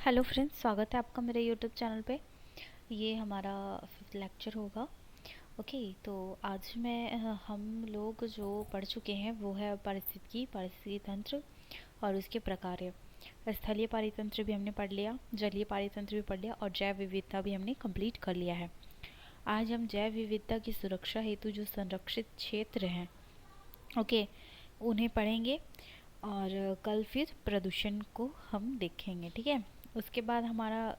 Hello friends, स्वागत है आपका मेरे यूट्यूब चैनल पे। ये हमारा 5th लेक्चर होगा। ओके, तो आज हम लोग जो पढ़ चुके हैं वो है पारिस्थितिकी तंत्र और उसके प्रकार। स्थलीय पारितंत्र भी हमने पढ़ लिया, जलीय पारितंत्र भी पढ़ लिया और जैव विविधता भी हमने कंप्लीट कर लिया है। आज हम जैव विविधता की सुरक्षा हेतु जो संरक्षित क्षेत्र हैं, ओके, उन्हें पढ़ेंगे और कल फिर प्रदूषण को हम देखेंगे। ठीक है, उसके बाद हमारा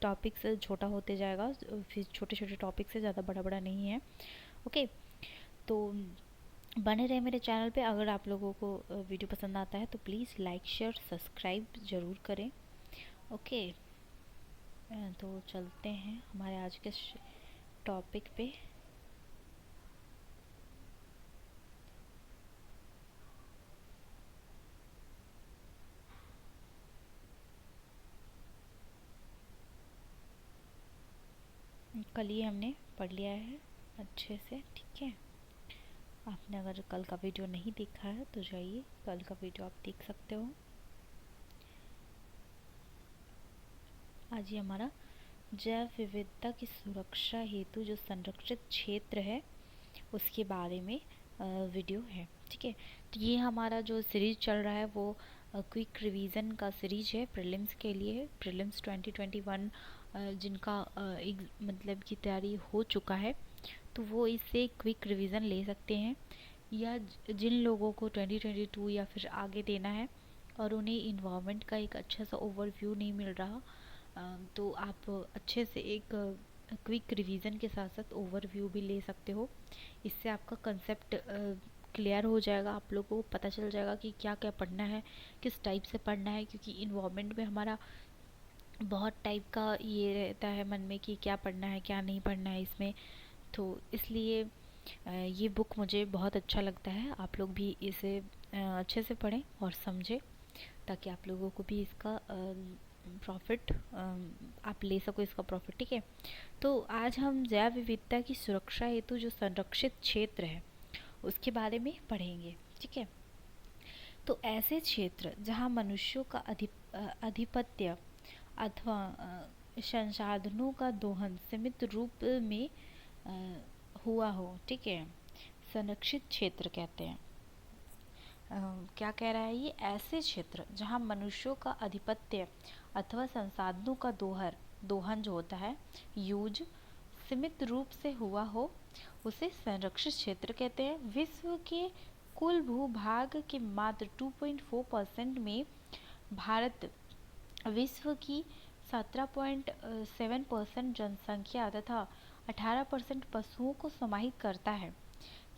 टॉपिक से छोटा होते जाएगा, फिर छोटे छोटे टॉपिक से, ज़्यादा बड़ा बड़ा नहीं है। ओके, तो बने रहे मेरे चैनल पे। अगर आप लोगों को वीडियो पसंद आता है तो प्लीज़ लाइक शेयर सब्सक्राइब ज़रूर करें। ओके, तो चलते हैं हमारे आज के टॉपिक पे। कल ही हमने पढ़ लिया है अच्छे से। ठीक है, आपने अगर कल का वीडियो नहीं देखा है तो जाइए, कल का वीडियो आप देख सकते हो। आज ये हमारा जैव विविधता की सुरक्षा हेतु जो संरक्षित क्षेत्र है उसके बारे में वीडियो है। ठीक है, तो ये हमारा जो सीरीज चल रहा है वो क्विक रिवीजन का सीरीज है, प्रीलिम्स के लिए। प्रीलिम्स 2021 जिनका एक मतलब की तैयारी हो चुका है तो वो इससे क्विक रिवीजन ले सकते हैं, या जिन लोगों को 2022 या फिर आगे देना है और उन्हें इन्वायरमेंट का एक अच्छा सा ओवरव्यू नहीं मिल रहा, तो आप अच्छे से एक क्विक रिवीजन के साथ साथ ओवरव्यू भी ले सकते हो। इससे आपका कंसेप्ट क्लियर हो जाएगा, आप लोगों को पता चल जाएगा कि क्या क्या पढ़ना है, किस टाइप से पढ़ना है, क्योंकि इन्वायरमेंट में हमारा बहुत टाइप का ये रहता है मन में कि क्या पढ़ना है क्या नहीं पढ़ना है इसमें। तो इसलिए ये बुक मुझे बहुत अच्छा लगता है। आप लोग भी इसे अच्छे से पढ़ें और समझें ताकि आप लोगों को भी इसका प्रॉफिट आप ले सको, इसका प्रॉफिट। ठीक है, तो आज हम जैव विविधता की सुरक्षा हेतु जो संरक्षित क्षेत्र है उसके बारे में पढ़ेंगे। ठीक है, तो ऐसे क्षेत्र जहाँ मनुष्यों का अधिपत्य अथवा संसाधनों का दोहन सीमित रूप में हुआ हो, ठीक है, संरक्षित क्षेत्र कहते हैं। क्या कह रहा है ये? ऐसे क्षेत्र जहाँ मनुष्यों का अधिपत्य अथवा संसाधनों का दोहन जो होता है, यूज, सीमित रूप से हुआ हो, उसे संरक्षित क्षेत्र कहते हैं। विश्व के कुल भूभाग के मात्र 2.4% में भारत विश्व की 17.7% जनसंख्या तथा 18% पशुओं को समाहित करता है।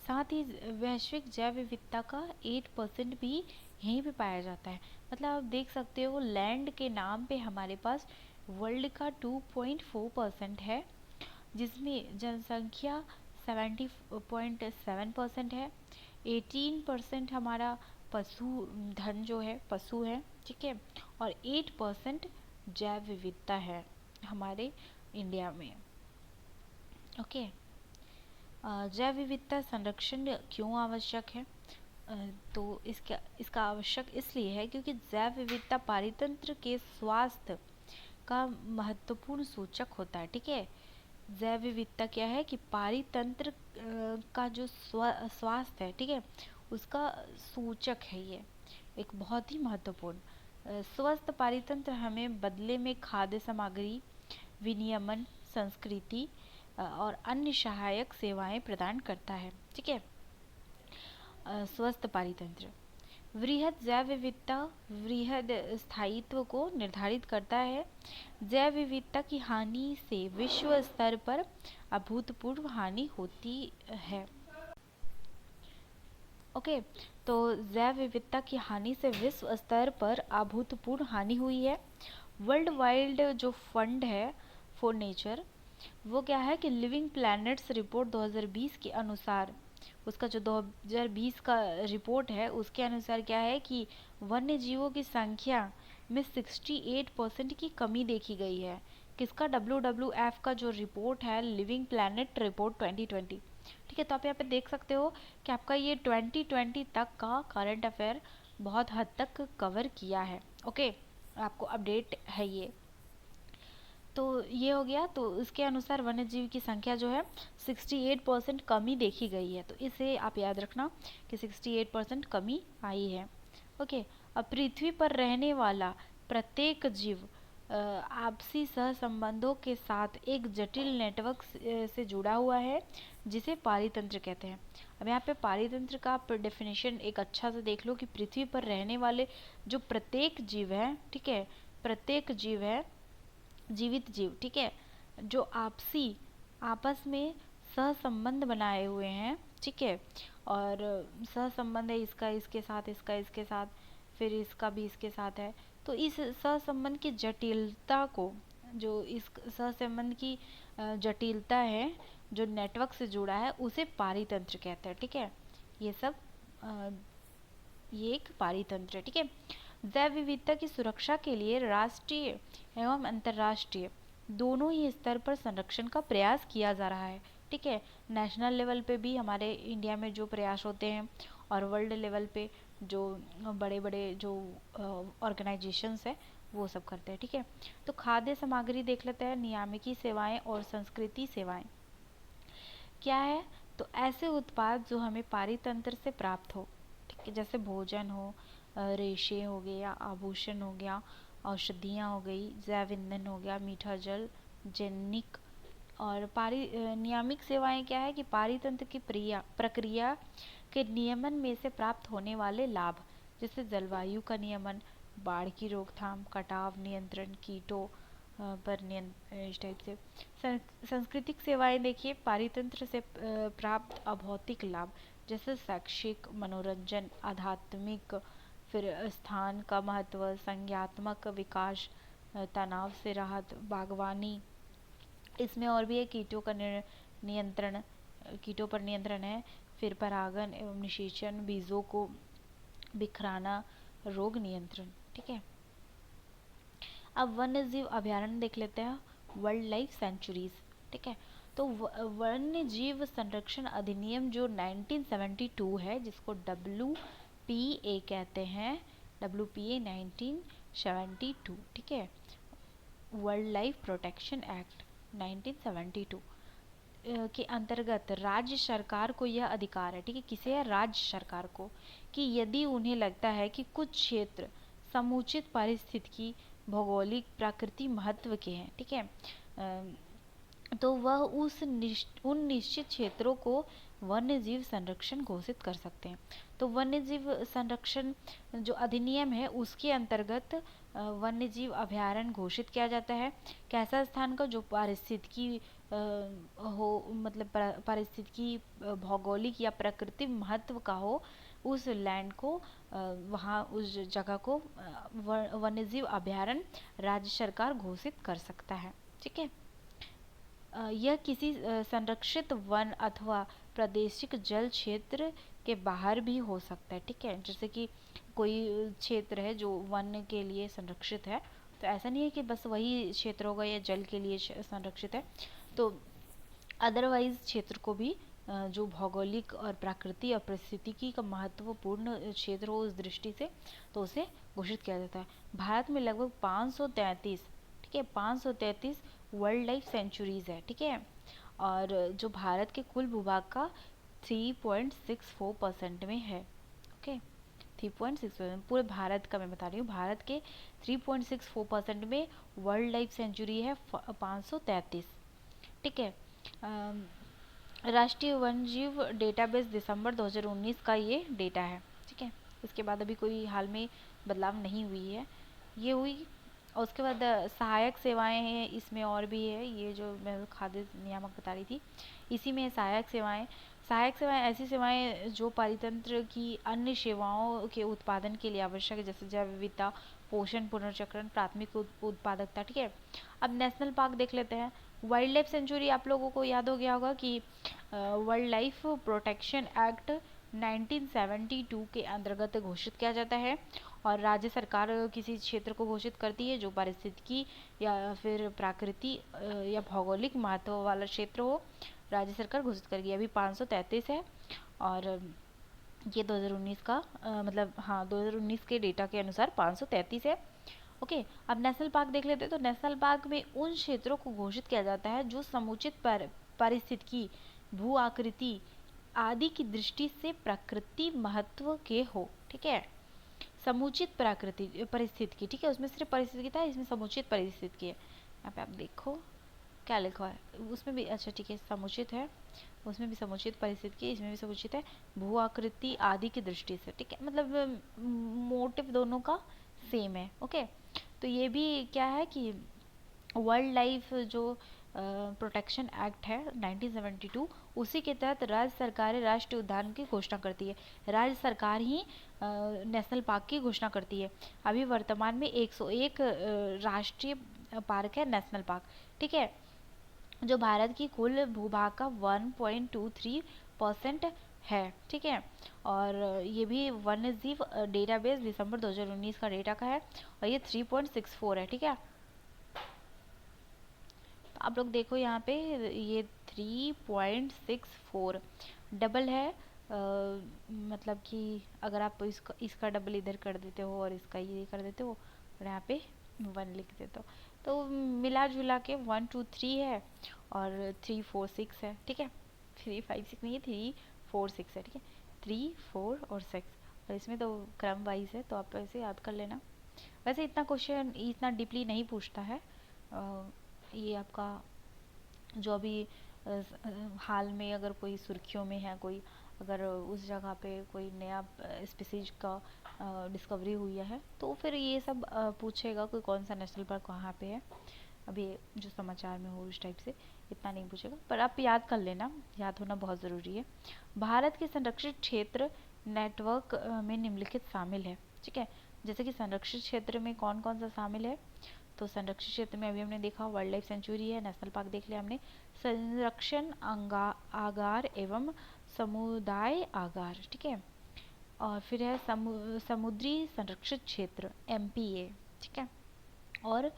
साथ ही वैश्विक जैव विविधता का 8% भी यहीं पे पाया जाता है। मतलब आप देख सकते हो, लैंड के नाम पे हमारे पास वर्ल्ड का 2.4% है, जिसमें जनसंख्या 70.7% है। 18% हमारा पशु धन जो है पशु है, ठीक है, और 8% जैव विविधता है हमारे इंडिया में। ओके, जैव विविधता संरक्षण क्यों आवश्यक है? तो इसका आवश्यक इसलिए है क्योंकि जैव विविधता पारितंत्र के स्वास्थ्य का महत्वपूर्ण सूचक होता है। ठीक है, जैव विविधता क्या है कि पारितंत्र का जो स्वास्थ्य है, ठीक है, उसका सूचक है। ये एक बहुत ही महत्वपूर्ण स्वस्थ पारितंत्र हमें बदले में खाद्य सामग्री, विनियमन, संस्कृति और अन्य सहायक सेवाएं प्रदान करता है। ठीक है, स्वस्थ पारितंत्र वृहद जैव विविधता वृहद स्थायित्व को निर्धारित करता है। जैव विविधता की हानि से विश्व स्तर पर अभूतपूर्व हानि होती है। ओके, तो जैव विविधता की हानि से विश्व स्तर पर अभूतपूर्व हानि हुई है। वर्ल्ड वाइड जो फंड है फॉर नेचर, वो क्या है कि लिविंग प्लैनेट्स रिपोर्ट 2020 के अनुसार, उसका जो 2020 का रिपोर्ट है उसके अनुसार क्या है कि वन्य जीवों की संख्या में 68% की कमी देखी गई है। किसका? WWF का जो रिपोर्ट है, लिविंग प्लैनेट रिपोर्ट 2020। ठीक है, तो आप यहाँ पे देख सकते हो कि आपका ये 2020 तक का करंट अफेयर बहुत हद तक कवर किया है। ओके, आपको अपडेट है ये। तो ये हो गया। तो इसके अनुसार वन्य जीव की संख्या जो है 68% कमी देखी गई है। तो इसे आप याद रखना कि 68% कमी आई है। ओके। अब पृथ्वी पर रहने वाला प्रत्येक जीव आपसी सहसंबंधों के साथ एक जटिल नेटवर्क से जुड़ा हुआ है, जिसे पारितंत्र कहते हैं। अब यहाँ पे पारितंत्र का आप डेफिनेशन एक अच्छा से देख लो कि पृथ्वी पर रहने वाले जो प्रत्येक जीव है, ठीक है, प्रत्येक जीव है, जीवित जीव, ठीक है, जो आपस में सहसंबंध बनाए हुए हैं, ठीक है, और सहसंबंध है इसका इसके साथ, इसका इसके साथ, फिर इसका भी इसके साथ है। तो इस सहसंबंध की जटिलता को, जो इस सहसंबंध की जटिलता है जो नेटवर्क से जुड़ा है, उसे पारितंत्र कहते हैं, ठीक है। ये सब ये एक पारितंत्र है, ठीक है। जैव विविधता की सुरक्षा के लिए राष्ट्रीय एवं अंतर्राष्ट्रीय दोनों ही स्तर पर संरक्षण का प्रयास किया जा रहा है, ठीक है। नेशनल लेवल पे भी हमारे इंडिया में जो प्रयास होते हैं, और वर्ल्ड लेवल पे जो बड़े बड़े जो ऑर्गेनाइजेशंस है वो सब करते हैं, ठीक है। तो खाद्य सामग्री देख लेते हैं। नियामकी सेवाएं और संस्कृति सेवाएं क्या है? तो ऐसे उत्पाद जो हमें पारितंत्र से प्राप्त हो, ठीक है, जैसे भोजन हो, रेशे हो गए, या आभूषण हो गया, औषधियाँ हो गई, जैव ईंधन हो गया, मीठा जल, जैनिक। और नियामिक सेवाएं क्या है कि पारितंत्र की प्रक्रिया के नियमन में से प्राप्त होने वाले लाभ, जैसे जलवायु का नियमन, बाढ़ की रोकथाम, कटाव नियंत्रण, कीटों पर नियंत्रण, इस टाइप से। सांस्कृतिक सेवाएं देखिए, पारितंत्र से प्राप्त अभौतिक लाभ, जैसे शैक्षिक, मनोरंजन, आध्यात्मिक, फिर स्थान का महत्व, संज्ञात्मक विकास, तनाव से राहत, बागवानी। इसमें और भी है कीटों का नियंत्रण, कीटों पर नियंत्रण है, फिर परागण एवं निषेचन, बीजों को बिखराना, रोग नियंत्रण, ठीक है। अब वन्य जीव अभयारण्य देख लेते हैं, वाइल्ड लाइफ सेंचुरीज, ठीक है। तो वन्य जीव संरक्षण अधिनियम जो 1972 है, जिसको WPA कहते हैं, WPA 1972, ठीक है, वाइल्ड लाइफ प्रोटेक्शन एक्ट 1972 के अंतर्गत राज्य सरकार को यह अधिकार है, ठीक है, किसे है? राज्य सरकार को, कि यदि उन्हें लगता है कि कुछ क्षेत्र समुचित पारिस्थितिकी, भौगोलिक, प्राकृतिक महत्व के हैं, ठीक है, तो वह उन निश्चित क्षेत्रों को वन्य जीव संरक्षण घोषित कर सकते हैं। तो वन्य जीव संरक्षण जो अधिनियम है, उसके अंतर्गत वन्य जीव अभयारण्य घोषित किया जाता है। कैसा स्थान का? जो पारिस्थितिकी हो, मतलब पारिस्थितिकी, भौगोलिक या प्राकृतिक महत्व का हो, उस लैंड को, वहाँ उस जगह को वन्य जीव अभयारण्य राज्य सरकार घोषित कर सकता है, ठीक है। यह किसी संरक्षित वन अथवा प्रादेशिक जल क्षेत्र के बाहर भी हो सकता है, ठीक है। जैसे कि कोई क्षेत्र है जो वन के लिए संरक्षित है, तो ऐसा नहीं है कि बस वही क्षेत्र होगा या जल के लिए संरक्षित है, तो अदरवाइज क्षेत्र को भी जो भौगोलिक और प्राकृतिक और पारिस्थितिकी का महत्वपूर्ण क्षेत्र हो उस दृष्टि से, तो उसे घोषित किया जाता है। भारत में लगभग 533, ठीक है, 533 वाइल्ड लाइफ सेंचुरीज है, ठीक है, और जो भारत के कुल भूभाग का 3.64% में है, ओके, 3.6%, पूरे भारत का मैं बता रही हूँ, भारत के 3.64% में वाइल्ड लाइफ सेंचुरी है 533, ठीक है। राष्ट्रीय वन्यजीव डेटाबेस दिसंबर 2019 का ये डेटा है, ठीक है। इसके बाद अभी कोई हाल में बदलाव नहीं हुई है, ये हुई। और उसके बाद सहायक सेवाएं हैं, इसमें और भी है, ये जो मैं खाद्य नियामक बता रही थी, इसी में सहायक सेवाएं। सहायक सेवाएं ऐसी सेवाएं जो पारितंत्र की अन्य सेवाओं के उत्पादन के लिए आवश्यक है, जैसे जैव विविधता, पोषण, पुनर्चक्रण, प्राथमिक उत्पादकता, ठीक है। अब नेशनल पार्क देख लेते हैं। वाइल्ड लाइफ सेंचुरी आप लोगों को याद हो गया होगा कि वाइल्ड लाइफ प्रोटेक्शन एक्ट 1972 के अंतर्गत घोषित किया जाता है, और राज्य सरकार किसी क्षेत्र को घोषित करती है जो पारिस्थितिकी या फिर प्राकृतिक या भौगोलिक महत्व वाला क्षेत्र हो, राज्य सरकार घोषित करेगी। अभी 533 है, और ये 2019 का मतलब हाँ 2019 के डेटा के अनुसार 533 है। ओके, अब नेशनल पार्क देख लेते हैं। तो नेशनल पार्क में उन क्षेत्रों को घोषित किया जाता है जो समुचित पारिस्थितिकी, भू आकृति आदि की दृष्टि से प्रकृति महत्व के हो। ठीक है, समुचित प्राकृतिक परिस्थिति, ठीक है, उसमें सिर्फ परिस्थिति था, इसमें समुचित परिस्थिति की है। यहाँ पे आप देखो क्या लिखा है, उसमें भी अच्छा ठीक है समुचित है, उसमें भी समुचित परिस्थिति की, इसमें भी समुचित है, भू आकृति आदि की दृष्टि से। ठीक है, मतलब मोटिव दोनों का सेम है। ओके, तो ये भी क्या है कि वर्ल्ड लाइफ जो प्रोटेक्शन एक्ट है 1972, उसी के तहत राज्य सरकारें राष्ट्रीय उद्यान की घोषणा करती है। राज्य सरकार ही नेशनल पार्क की घोषणा करती है। अभी वर्तमान में 101 राष्ट्रीय पार्क है, नेशनल पार्क। ठीक है, जो भारत की कुल भूभाग का 1.23% है। ठीक है, और ये भी वन्य जीव डेटाबेस दिसंबर 2019 का डेटा का है, और ये 3.64 है। ठीक है, आप लोग देखो यहाँ पे ये 3.64 डबल है, मतलब कि अगर आप इसका डबल इधर कर देते हो और इसका ये कर देते हो और यहाँ पे 1 लिख देते हो, तो मिला जुला के 1 2 3 है और 3 4 6 है। ठीक है, 3 5 6 नहीं है, 3 4 6 है। ठीक है, 3 4 और 6, और इसमें तो क्रम वाइज है, तो आप ऐसे याद कर लेना। वैसे इतना क्वेश्चन इतना डीपली नहीं पूछता है। ये आपका जो अभी हाल में अगर कोई सुर्खियों में है, कोई अगर उस जगह पे कोई नया स्पीसीज का डिस्कवरी हुई है, तो फिर ये सब पूछेगा कोई कौन सा नेशनल पार्क कहाँ पे है। अभी जो समाचार में हो उस टाइप से इतना नहीं पूछेगा, पर आप याद कर लेना, याद होना बहुत ज़रूरी है। भारत के संरक्षित क्षेत्र नेटवर्क में निम्नलिखित शामिल है। ठीक है, जैसे कि संरक्षित क्षेत्र में कौन कौन सा शामिल है, तो संरक्षित क्षेत्र में अभी हमने देखा वाइल्ड लाइफ सेंचुरी है, नेशनल पार्क देख लिया हमने, संरक्षण आगार एवं समुदाय आगार। ठीक है, और फिर है समुद्री संरक्षित क्षेत्र MPA। ठीक है, और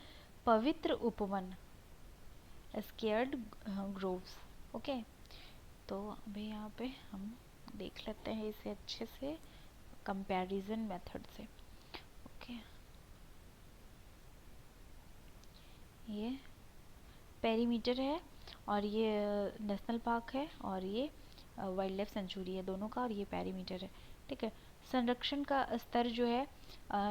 पवित्र उपवन स्केयर्ड ग्रोव्स। ओके, तो अभी यहाँ पे हम देख लेते हैं इसे अच्छे से कंपैरिजन मेथड से। ओके, ये पेरीमीटर है और ये नेशनल पार्क है और ये वाइल्ड लाइफ सेंचुरी है दोनों का, और ये पेरीमीटर है। ठीक है, संरक्षण का स्तर जो है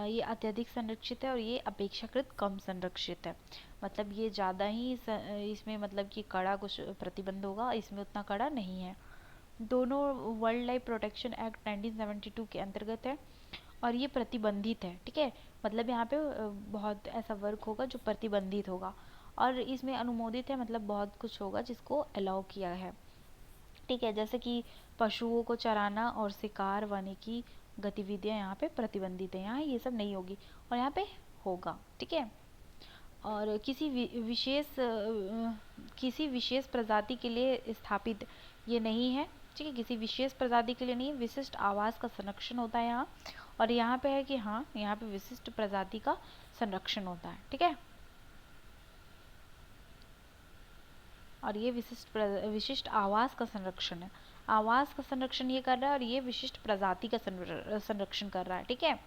ये अत्यधिक संरक्षित है और ये अपेक्षाकृत कम संरक्षित है। मतलब ये ज़्यादा ही इसमें मतलब कि कड़ा कुछ प्रतिबंध होगा, इसमें उतना कड़ा नहीं है। दोनों वर्ल्ड लाइफ प्रोटेक्शन एक्ट 1972 के अंतर्गत है और ये प्रतिबंधित है। ठीक है, मतलब यहाँ पे बहुत ऐसा वर्क होगा जो प्रतिबंधित होगा, और इसमें अनुमोदित है, मतलब बहुत कुछ होगा जिसको अलाउ किया है। ठीक है, जैसे कि पशुओं को चराना और शिकार वानिकी गतिविधियाँ यहाँ पे प्रतिबंधित है, यहाँ ये सब नहीं होगी और यहाँ पे होगा। ठीक है, और किसी विशेष प्रजाति के लिए स्थापित ये नहीं है। ठीक है, किसी विशेष प्रजाति के लिए नहीं, विशिष्ट आवास का संरक्षण होता है यहाँ, और यहाँ पे है कि हाँ यहाँ पे विशिष्ट प्रजाति का संरक्षण होता है। ठीक है, और ये विशिष्ट आवास का संरक्षण है, आवास का संरक्षण ये कर रहा है और ये विशिष्ट प्रजाति का संरक्षण कर रहा है। ठीक है,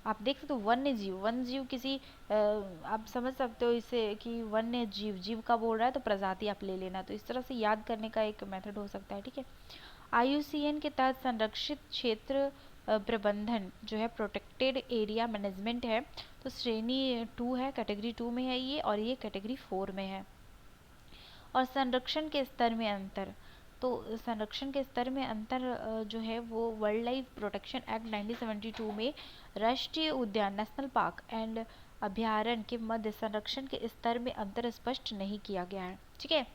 आप देख सकते हो वन्य जीव किसी आप समझ सकते हो इसे कि वन्य जीव का बोल रहा है तो प्रजाति आप ले लेना, तो इस तरह से याद करने का एक मेथड हो सकता है। ठीक है, IUCN के तहत संरक्षित क्षेत्र प्रबंधन जो है प्रोटेक्टेड एरिया मैनेजमेंट है, तो श्रेणी 2 है, कैटेगरी 2 में है ये, और ये कैटेगरी 4 में है। और संरक्षण के स्तर में अंतर, तो संरक्षण के स्तर में अंतर जो है वो वर्ल्ड लाइफ प्रोटेक्शन एक्ट 1972 में राष्ट्रीय उद्यान नेशनल पार्क एंड अभ्यारण्य के मध्य संरक्षण के स्तर में अंतर स्पष्ट नहीं किया गया है। ठीक है,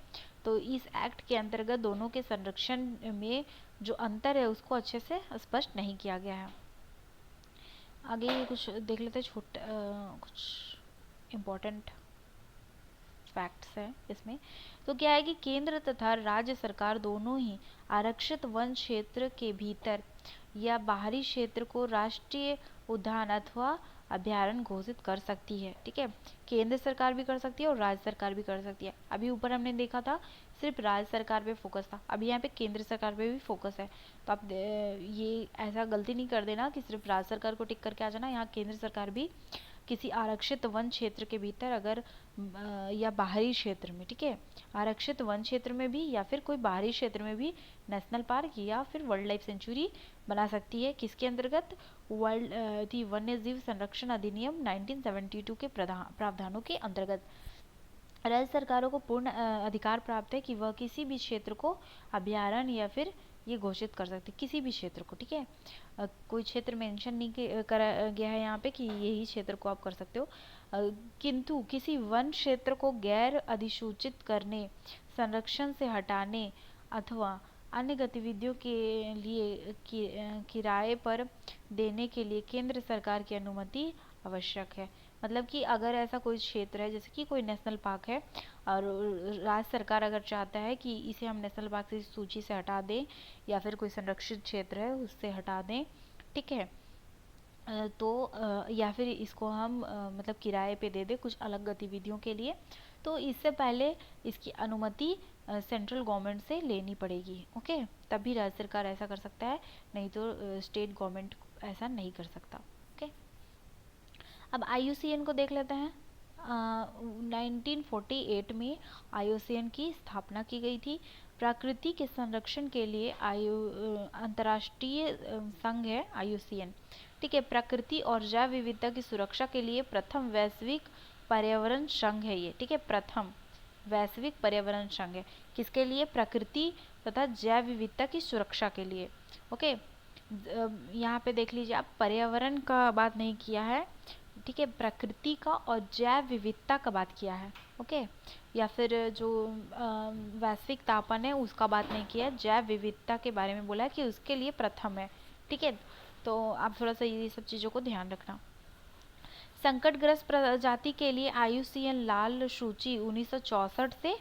तो इस एक्ट के अंतर्गत दोनों के संरक्षण में जो अंतर है उसको अच्छे से स्पष्ट नहीं किया गया है। आगे कुछ देख लेते हैं, कुछ इम्पोर्टेंट फैक्ट्स हैं इसमें। तो क्या है कि केंद्र तथा राज्य सरकार दोनों ही आरक्षित वन क्षेत्र के भीतर या बाहरी क्षेत्र को राष्ट्रीय उद्यान अथवा अभ्यारण्य घोषित कर सकती है। ठीक है, केंद्र सरकार भी कर सकती है और राज्य सरकार भी कर सकती है। अभी ऊपर हमने देखा था सिर्फ राज्य सरकार पे फोकस था, अभी यहाँ पे केंद्र सरकार पे भी फोकस है। तो आप ये ऐसा गलती नहीं कर देना कि सिर्फ राज्य सरकार को टिक करके आ जाना, यहाँ केंद्र सरकार भी किसी आरक्षित वन क्षेत्र के भीतर अगर या बाहरी क्षेत्र में, ठीक है, आरक्षित वन क्षेत्र में भी या फिर कोई बाहरी क्षेत्र में भी नेशनल पार्क या फिर वाइल्ड लाइफ सेंचुरी बना सकती है। किसके अंतर्गत? वन्य जीव संरक्षण अधिनियम 1972 के प्रावधानों के अंतर्गत। राज्य सरकारों को पूर्ण अधिकार प्राप्त है कि वह किसी भी क्षेत्र को अभ्यारण्य या फिर ये घोषित कर सकते, किसी भी क्षेत्र को, ठीक है। कोई क्षेत्र मेंशन नहीं करा गया है यहाँ पे कि यही क्षेत्र को आप कर सकते हो, किंतु किसी वन क्षेत्र को गैर अधिसूचित करने, संरक्षण से हटाने अथवा अन्य गतिविधियों के लिए किराए पर देने के लिए केंद्र सरकार की अनुमति आवश्यक है। मतलब कि अगर ऐसा कोई क्षेत्र है, जैसे कि कोई नेशनल पार्क है और राज्य सरकार अगर चाहता है कि इसे हम नेशनल पार्क की सूची से हटा दें या फिर कोई संरक्षित क्षेत्र है उससे हटा दें, ठीक है, तो या फिर इसको हम मतलब किराए पे दे दें कुछ अलग गतिविधियों के लिए, तो इससे पहले इसकी अनुमति सेंट्रल गवर्नमेंट से लेनी पड़ेगी। ओके, तभी राज्य सरकार ऐसा कर सकता है, नहीं तो स्टेट गवर्नमेंट ऐसा नहीं कर सकता। ओके, अब IUCN को देख लेते हैं। 1948 में IUCN की स्थापना की गई थी। प्रकृति के संरक्षण के लिए अंतर्राष्ट्रीय संघ है IUCN, ठीक है। प्रकृति और जैव विविधता की सुरक्षा के लिए प्रथम वैश्विक पर्यावरण संघ है ये, ठीक है, प्रथम वैश्विक पर्यावरण संघ है। किसके लिए? प्रकृति तथा जैव विविधता की सुरक्षा के लिए। ओके, यहाँ पे देख लीजिए आप, पर्यावरण का बात नहीं किया है, ठीक है, प्रकृति का और जैव विविधता का बात किया है। ओके, या फिर जो वैश्विक तापन है उसका बात नहीं किया है, जैव विविधता के बारे में बोला है कि उसके लिए प्रथम है, ठीक है। तो आप थोड़ा सा ये सब चीज़ों को ध्यान रखना। संकटग्रस्त प्रजाति के लिए IUCN लाल सूची 1964 से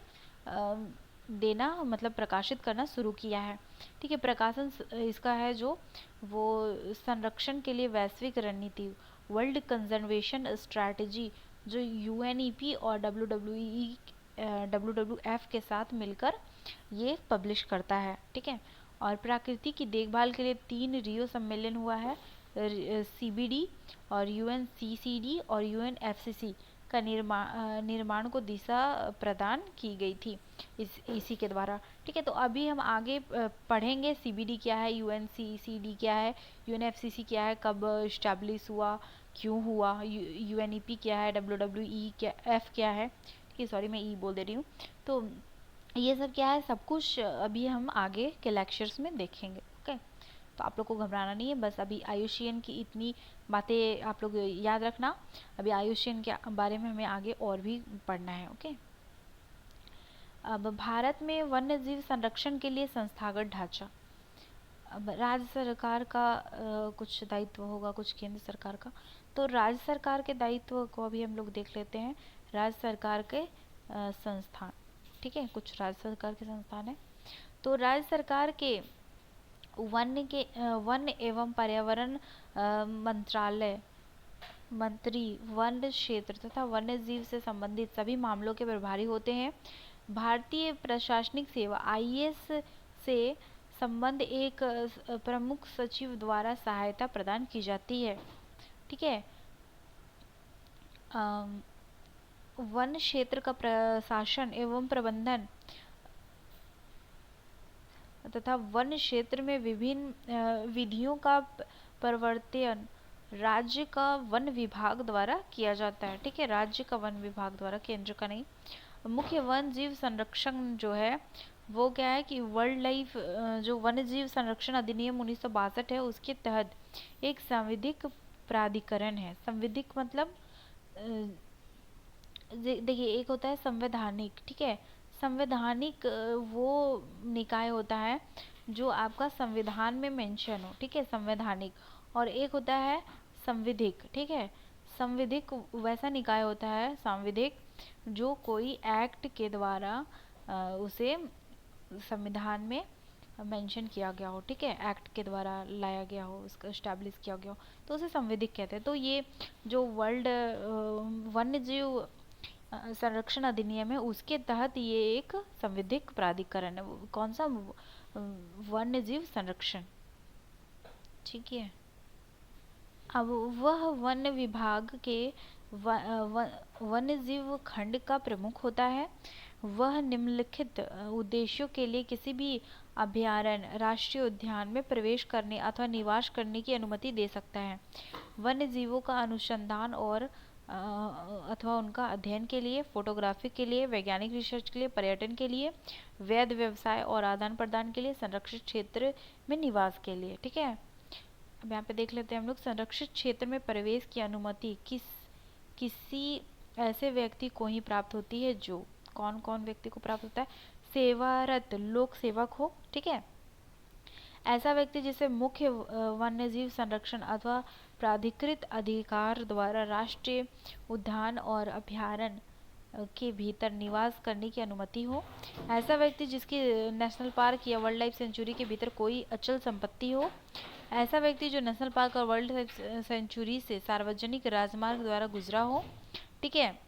देना मतलब प्रकाशित करना शुरू किया है, ठीक है। प्रकाशन इसका है जो वो संरक्षण के लिए वैश्विक रणनीति, वर्ल्ड कंजर्वेशन स्ट्रैटेजी, जो UNEP और WWF के साथ मिलकर ये पब्लिश करता है, ठीक है। और प्रकृति की देखभाल के लिए 3 रियो सम्मेलन हुआ है, CBD और UNCCD और UNFCCC का निर्माण को दिशा प्रदान की गई थी इसी के द्वारा, ठीक है। तो अभी हम आगे पढ़ेंगे CBD क्या है, UNCCD क्या है, UNFCCC क्या है, कब इस्टेब्लिश हुआ, क्यों हुआ, UNEP क्या है, WWF क्या है, ठीक है, सॉरी मैं बोल दे रही हूँ। तो ये सब क्या है, सब कुछ अभी हम आगे के लेक्चर्स में देखेंगे। ओके, तो आप लोग को घबराना नहीं है, बस अभी IUCN की इतनी बातें आप लोग याद रखना। अभी IUCN के बारे में हमें आगे और भी पढ़ना है। ओके, अब भारत में वन्य जीव संरक्षण के लिए संस्थागत ढांचा। अब राज्य सरकार का कुछ दायित्व होगा, कुछ केंद्र सरकार का। तो राज्य सरकार के दायित्व को अभी हम लोग देख लेते हैं। राज्य सरकार के संस्थान, ठीक है, कुछ राज्य सरकार के संस्थान है। तो राज्य सरकार के वन एवं पर्यावरण मंत्रालय मंत्री वन क्षेत्र तथा वन्य जीव से संबंधित सभी मामलों के प्रभारी होते हैं। भारतीय प्रशासनिक सेवा IAS से संबंध एक प्रमुख सचिव द्वारा सहायता प्रदान की जाती है, ठीक है। वन क्षेत्र का प्रशासन एवं प्रबंधन तथा वन क्षेत्र में विभिन्न विधियों का प्रवर्तन राज्य का वन विभाग द्वारा किया जाता है, ठीक है, राज्य का वन विभाग द्वारा, केंद्र का नहीं। मुख्य वन जीव संरक्षण जो है वो क्या है कि वर्ल्ड लाइफ जो वन्य जीव संरक्षण अधिनियम 1962 है उसके तहत एक संविधिक प्राधिकरण है। संविधिक मतलब देखिए, एक होता है संवैधानिक, ठीक है, संवैधानिक वो निकाय होता है जो आपका संविधान में मेंशन हो, ठीक है, संवैधानिक। और एक होता है संविधिक, ठीक है, संविधिक वैसा निकाय होता है संविधिक जो कोई एक्ट के द्वारा उसे संविधान में मेंशन किया गया हो, ठीक है, एक्ट के द्वारा लाया गया हो, उसका एस्टैब्लिश किया गया हो, तो उसे संविधिक कहते हैं। तो ये जो वर्ल्ड वन्य जीव संरक्षण अधिनियम है उसके तहत ये एक संविधिक प्राधिकरण है। कौन सा? वन्य जीव संरक्षण, ठीक है। अब वह वन विभाग के वन्य जीव खंड का प्रमुख होता है। वह निम्नलिखित उद्देश्यों के लिए किसी भी अभयारण्य, राष्ट्रीय उद्यान में प्रवेश करने अथवा निवास करने की अनुमति दे सकता है। वन्य जीवों का अनुसंधान और अथवा उनका अध्ययन के लिए, फोटोग्राफी के लिए, वैज्ञानिक रिसर्च के लिए, पर्यटन के लिए, वैध व्यवसाय और आदान प्रदान के लिए, संरक्षित क्षेत्र में निवास के लिए। ठीक है, अब यहाँ पे देख लेते हैं हम लोग। संरक्षित क्षेत्र में प्रवेश की अनुमति किसी ऐसे व्यक्ति को ही प्राप्त होती है जो, कौन कौन व्यक्ति को प्राप्त होता है? सेवारत लोक सेवक हो। ठीक है, ऐसा व्यक्ति जिसे मुख्य वन्यजीव संरक्षण अथवा प्राधिकृत अधिकार द्वारा राष्ट्रीय उद्यान और अभयारण्य के भीतर निवास करने की अनुमति हो। ऐसा व्यक्ति जिसकी नेशनल पार्क या वाइल्ड लाइफ सेंचुरी के भीतर कोई अचल संपत्ति हो। ऐसा व्यक्ति जो नेशनल पार्क और वाइल्ड लाइफ सेंचुरी से सार्वजनिक राजमार्ग द्वारा गुजरा हो। ठीक है,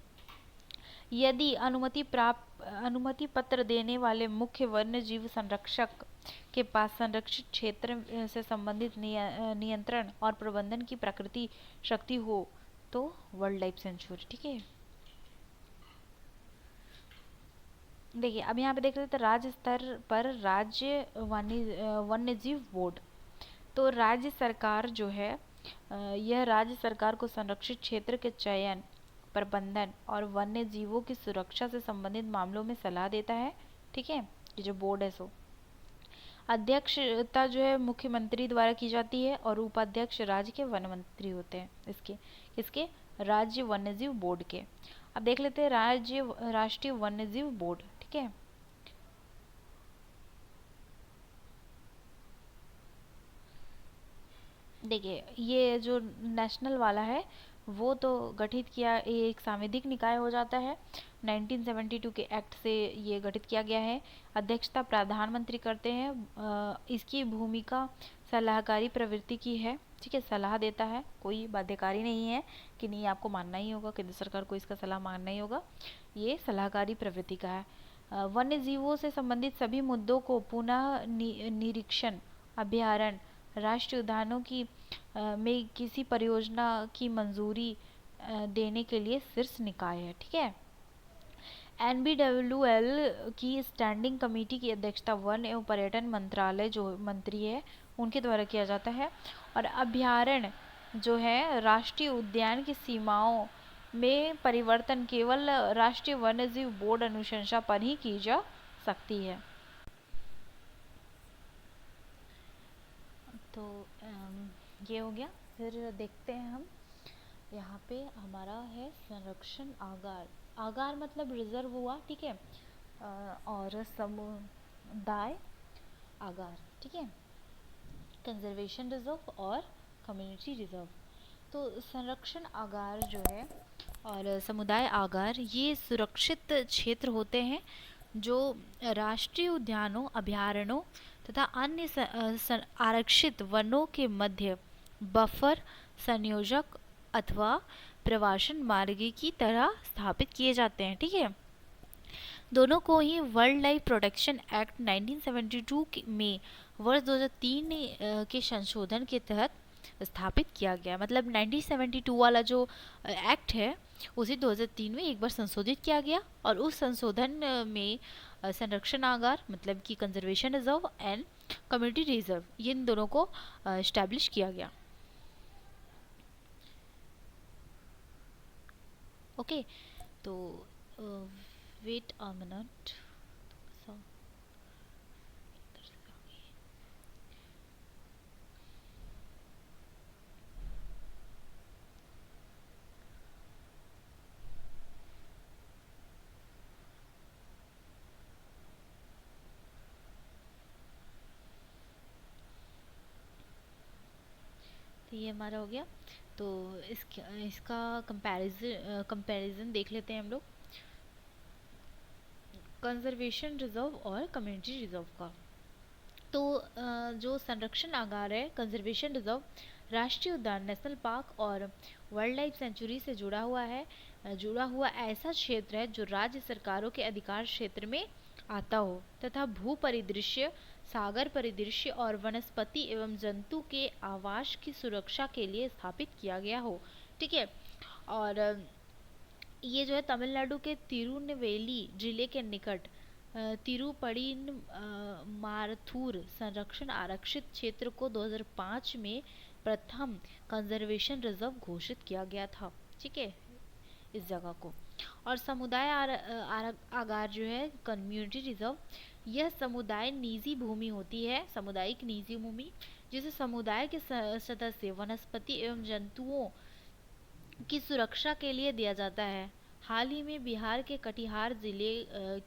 यदि अनुमति पत्र देने वाले मुख्य वन्य जीव संरक्षक के पास संरक्षित क्षेत्र से संबंधित नियंत्रण और प्रबंधन की प्रकृति शक्ति हो तो वाइल्ड लाइफ सेंचुरी। ठीक है, देखिए अब यहाँ पे देख रहे थे राज्य स्तर पर राज्य वन्य जीव बोर्ड। तो राज्य सरकार जो है यह राज्य सरकार को संरक्षित क्षेत्र के चयन, प्रबंधन और वन्य जीवों की सुरक्षा से संबंधित मामलों में सलाह देता है। ठीक है, ये जो बोर्ड है सो अध्यक्षता जो है मुख्यमंत्री द्वारा की जाती है और उपाध्यक्ष राज्य के वन मंत्री होते हैं इसके राज्य वन्यजीव बोर्ड के। अब देख लेते हैं राष्ट्रीय वन्यजीव बोर्ड। ठीक है, देखिए ये जो नेशनल वाला है वो तो गठित किया, ये एक सांविधिक निकाय हो जाता है। 1972 के एक्ट से ये गठित किया गया है। अध्यक्षता प्रधानमंत्री करते हैं। इसकी भूमिका सलाहकारी प्रवृत्ति की है। ठीक है, सलाह देता है, कोई बाध्यकारी नहीं है कि नहीं आपको मानना ही होगा, केंद्र सरकार को इसका सलाह मानना ही होगा। ये सलाहकारी प्रवृत्ति का है। वन्य जीवों से संबंधित सभी मुद्दों को पुनः निरीक्षण, अभयारण्य, राष्ट्रीय उद्यानों की में किसी परियोजना की मंजूरी देने के लिए शीर्ष निकाय है। ठीक है, NBWL की स्टैंडिंग कमेटी की अध्यक्षता वन एवं पर्यटन मंत्रालय जो मंत्री है उनके द्वारा किया जाता है। और अभयारण्य जो है राष्ट्रीय उद्यान की सीमाओं में परिवर्तन केवल राष्ट्रीय वन्यजीव बोर्ड अनुशंसा पर ही की जा सकती है। तो ये हो गया। फिर देखते हैं हम यहाँ पे हमारा है संरक्षण आगार। आगार मतलब रिजर्व हुआ। ठीक है, और समुदाय आगार। ठीक है, कंजर्वेशन रिजर्व और कम्युनिटी रिजर्व। तो संरक्षण आगार जो है और समुदाय आगार ये सुरक्षित क्षेत्र होते हैं जो राष्ट्रीय उद्यानों, अभयारण्यों तथा अन्य आरक्षित वनों के मध्य बफर, संयोजक अथवा प्रवासन मार्ग की तरह स्थापित किए जाते हैं। ठीक है, दोनों को ही वर्ल्ड लाइफ प्रोटेक्शन एक्ट 1972 में वर्ष 2003 के संशोधन के तहत स्थापित किया गया। मतलब 1972 वाला जो एक्ट है उसे 2003 में एक बार संशोधित किया गया और उस संशोधन में संरक्षण आगार मतलब कि conservation reserve and community reserve in दोनों को एस्टैब्लिश किया गया। ओके, तो वेट अ मिनट। तो ये हमारा हो गया। तो इसका कंपैरिजन देख लेते हैं हम लोग कंजर्वेशन रिजर्व और कम्युनिटी रिजर्व का। तो जो संरक्षण आगार है, कंजर्वेशन रिजर्व, राष्ट्रीय उद्यान, नेशनल पार्क और वाइल्ड लाइफ सेंचुरी से जुड़ा हुआ ऐसा क्षेत्र है जो राज्य सरकारों के अधिकार क्षेत्र में आता हो तथा भू परिदृश्य, सागर परिदृश्य और वनस्पति एवं जंतु के आवास की सुरक्षा के लिए स्थापित किया गया हो। ठीक है, और ये जो है तमिलनाडु के तिरुनेलवेली जिले के निकट तिरुपड़ीन मारथूर संरक्षण आरक्षित क्षेत्र को 2005 में प्रथम कंजर्वेशन रिजर्व घोषित किया गया था। ठीक है, इस जगह को। और समुदाय आगार जो है कम्युनिटी रिजर्व, यह समुदाय निजी भूमि होती है, सामुदायिक निजी भूमि, जिसे समुदाय के सदस्य वनस्पति एवं जंतुओं की सुरक्षा के लिए दिया जाता है। हाल ही में बिहार के कटिहार जिले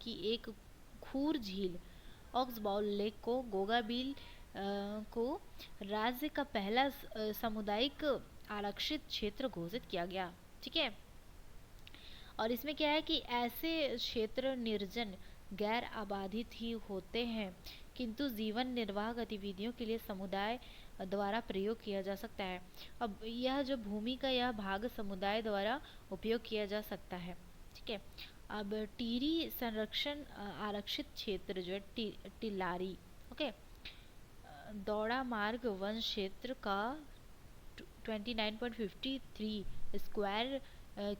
की एक खूर झील ऑक्सबाउल लेक को गोगाबिल को राज्य का पहला सामुदायिक आरक्षित क्षेत्र घोषित किया गया। ठीक है, और इसमें क्या है कि ऐसे क्षेत्र निर्जन गैर आबादित ही होते हैं, किंतु जीवन निर्वाह गतिविधियों के लिए समुदाय द्वारा प्रयोग किया जा सकता है। अब यह जो भूमि का यह भाग समुदाय द्वारा उपयोग किया जा सकता है। ठीक है, अब टिहरी संरक्षण आरक्षित क्षेत्र जो है टिल्लारी, ओके, दौड़ा मार्ग वन क्षेत्र का 29.53 स्क्वायर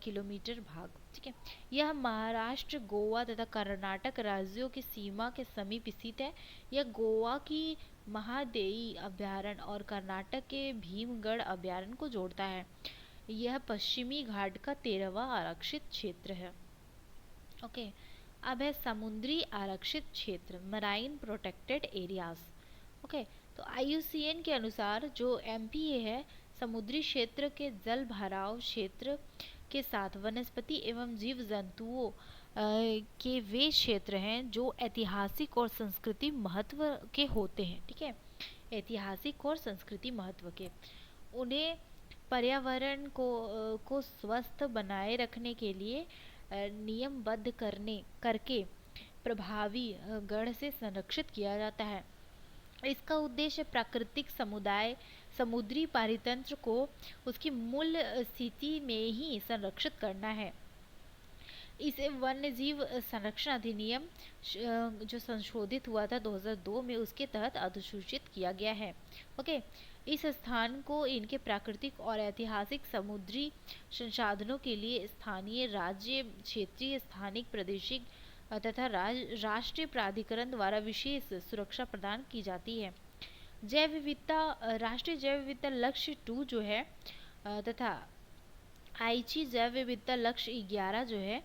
किलोमीटर भाग। ठीक है, यह महाराष्ट्र, गोवा तथा कर्नाटक राज्यों की सीमा के समीप स्थित है। यह गोवा की महादेई अभयारण्य और कर्नाटक के भीमगढ़ अभयारण्य को जोड़ता है। यह पश्चिमी घाट का 13वां आरक्षित क्षेत्र है। ओके, अब है समुद्री आरक्षित क्षेत्र, मराइन प्रोटेक्टेड एरियाज। ओके, तो IUCN के अनुसार जो MPA है, समुद्री क्षेत्र के जल भराव क्षेत्र के साथ वनस्पति एवं जीव जंतुओं के वे क्षेत्र हैं जो ऐतिहासिक और संस्कृति महत्व के होते हैं। ठीक है, ऐतिहासिक और संस्कृति महत्व के, उन्हें पर्यावरण को स्वस्थ बनाए रखने के लिए नियमबद्ध करके प्रभावी गढ़ से संरक्षित किया जाता है। इसका उद्देश्य प्राकृतिक समुदाय समुद्री पारितंत्र को उसकी मूल स्थिति में ही संरक्षित करना है। इसे वन्यजीव संरक्षण अधिनियम जो संशोधित हुआ था 2002 में, उसके तहत अधिसूचित किया गया है। ओके, इस स्थान को इनके प्राकृतिक और ऐतिहासिक समुद्री संसाधनों के लिए स्थानीय, राज्य, क्षेत्रीय, स्थानिक, प्रादेशिक तथा राष्ट्रीय प्राधिकरण द्वारा विशेष सुरक्षा प्रदान की जाती है। जैव विविधता, राष्ट्रीय जैव विविधता लक्ष्य 2 जो है तथा आईची जैव विविधता लक्ष्य 11 जो है,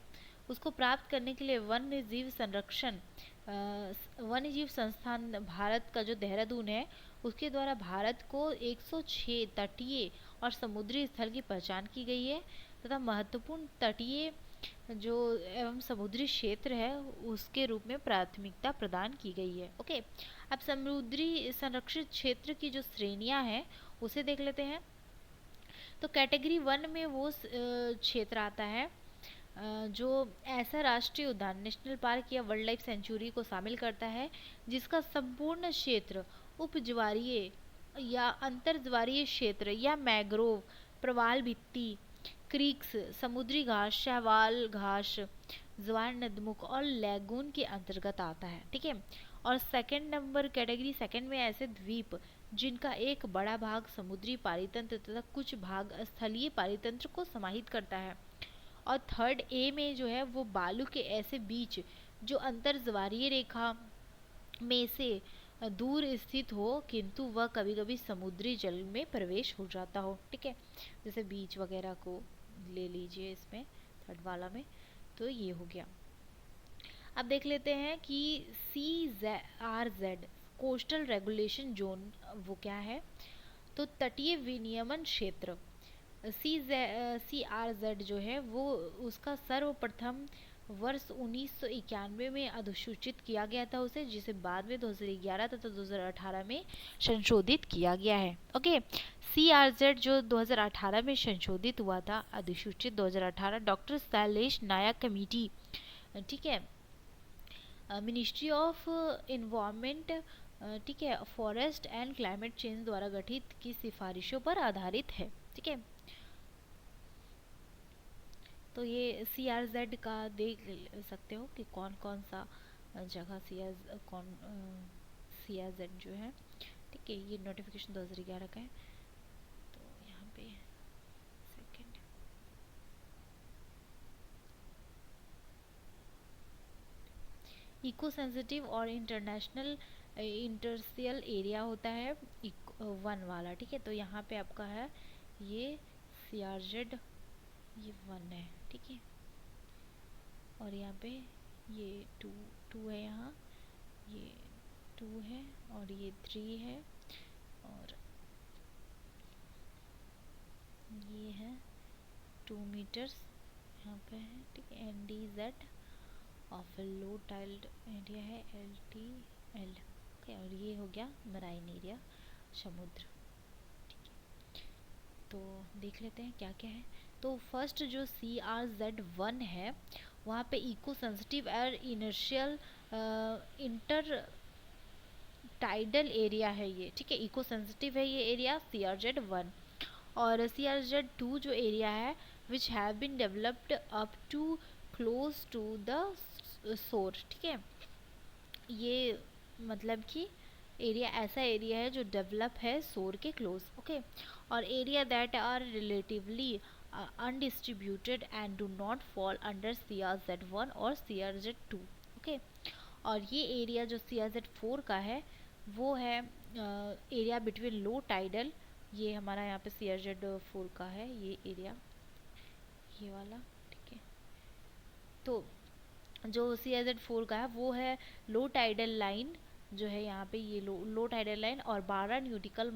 उसको प्राप्त करने के लिए वन्य जीव संस्थान भारत का जो देहरादून है, उसके द्वारा भारत को 106 तटीय और समुद्री स्थल की पहचान की गई है तथा महत्वपूर्ण तटीय जो एवं समुद्री क्षेत्र है उसके रूप में प्राथमिकता प्रदान की गई है। ओके, अब समुद्री संरक्षित क्षेत्र की जो श्रेणियां हैं उसे देख लेते हैं। तो कैटेगरी 1 में वो क्षेत्र आता है जो ऐसा राष्ट्रीय उद्यान, नेशनल पार्क या वाइल्ड लाइफ सेंचुरी को शामिल करता है जिसका संपूर्ण क्षेत्र उपज्वारीय या अंतर्ज्वारीय क्षेत्र या मैंग्रोव, प्रवाल भित्ति, क्रीक्स, समुद्री घास, शैवाल घास, ज्वार नदमुख और लैगून के अंतर्गत आता है। ठीक है, और सेकंड नंबर कैटेगरी सेकंड में ऐसे द्वीप जिनका एक बड़ा भाग समुद्री पारितंत्र तथा कुछ भाग स्थलीय पारितंत्र को समाहित करता है। और थर्ड ए में जो है वो बालू के ऐसे बीच जो अंतर्ज्वारीय रेखा में से दूर स्थित हो किंतु वह कभी कभी समुद्री जल में प्रवेश हो जाता हो। ठीक है, जैसे बीच वगैरह को ले लीजिए इसमें थर्ड वाला में, तो ये हो गया। अब देख लेते हैं कि CRZ कोस्टल रेगुलेशन जोन वो क्या है। तो तटीय विनियमन क्षेत्र CRZ जो है वो उसका सर्वप्रथम वर्ष 1991 में अधिसूचित किया गया था उसे, जिसे बाद में 2011 तथा 2018 में संशोधित किया गया है। ओके, CRZ जो 2018 में संशोधित हुआ था, अधिसूचित 2018, डॉक्टर शैलेश नायक कमेटी, ठीक है, मिनिस्ट्री ऑफ इन्वायरमेंट, ठीक है, फॉरेस्ट एंड क्लाइमेट चेंज द्वारा गठित की सिफारिशों पर आधारित है। ठीक है, तो ये CRZ का देख सकते हो कि कौन कौन सा जगह CRZ जो है। ठीक है, ये नोटिफिकेशन 2011 का है। तो यहाँ पे सेकंड इको सेंसिटिव और इंटरनेशनल इंटरसियल एरिया होता है वन वाला, ठीक है। तो यहाँ पे आपका है ये CRZ, ये वन है, ठीक है। और यहाँ पे ये टू है, यहाँ ये टू है और ये थ्री है और ये है 2 मीटर्स यहाँ पे है, ठीक है। NDZ of low tiled area है LTL, ओके। और ये हो गया मराइन एरिया, समुद्र, ठीक है। तो देख लेते हैं क्या क्या है। तो फर्स्ट जो CRZ1 है वहाँ पे इको सेंसिटिव और इनर्शियल इंटर टाइडल एरिया है ये, ठीक है। इको सेंसिटिव है ये एरिया CRZ1। और CRZ2 जो एरिया है which have been developed up to close to the shore, ठीक है। ये मतलब कि एरिया ऐसा एरिया है जो डेवलप है सोर के क्लोज, ओके। और area that are relatively undistributed and do not fall under CRZ1 और CRZ2, ओके। और ये एरिया जो CRZ4 का है वो है एरिया बिटवीन लो टाइडल, ये हमारा यहाँ पे CRZ4 का है ये एरिया, ये वाला, ठीक है। तो जो CRZ4 का है वो है लो टाइडल लाइन जो है यहाँ पे, ये लो टाइडल लाइन और 12 न्यूटिकल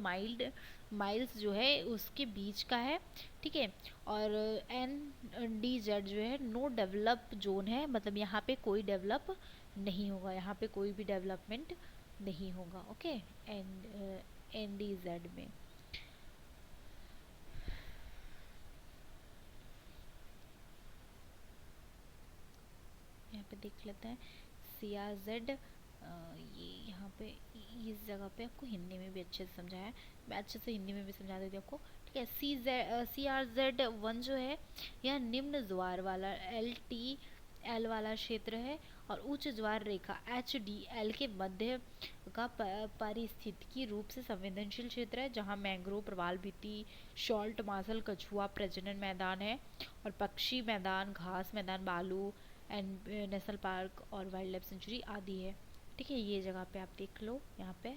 माइल्स जो है उसके बीच का है, ठीक है। और NDZ जो है नो डेवलप जोन है, मतलब यहाँ पे कोई डेवलप नहीं होगा, यहाँ पे कोई भी डेवलपमेंट नहीं होगा, ओके। NDZ में यहाँ पे देख लेते हैं CRZ, ये यहाँ पे इस जगह पे आपको हिंदी में भी अच्छे से समझाया है, मैं अच्छे से हिंदी में भी समझा देती हूँ आपको, ठीक है। CRZ1 जो है यह निम्न ज्वार वाला LTL वाला क्षेत्र है और उच्च ज्वार रेखा HDL के मध्य का पारिस्थितिकी रूप से संवेदनशील क्षेत्र है, जहाँ मैंग्रोव, प्रवाल भित्ति, शॉल्ट मार्शल, कछुआ प्रजनन मैदान है और पक्षी मैदान, घास मैदान, बालू एंड नेशनल पार्क और वाइल्ड लाइफ सेंचुरी आदि है, ठीक है। ये जगह पे आप देख लो, यहाँ पे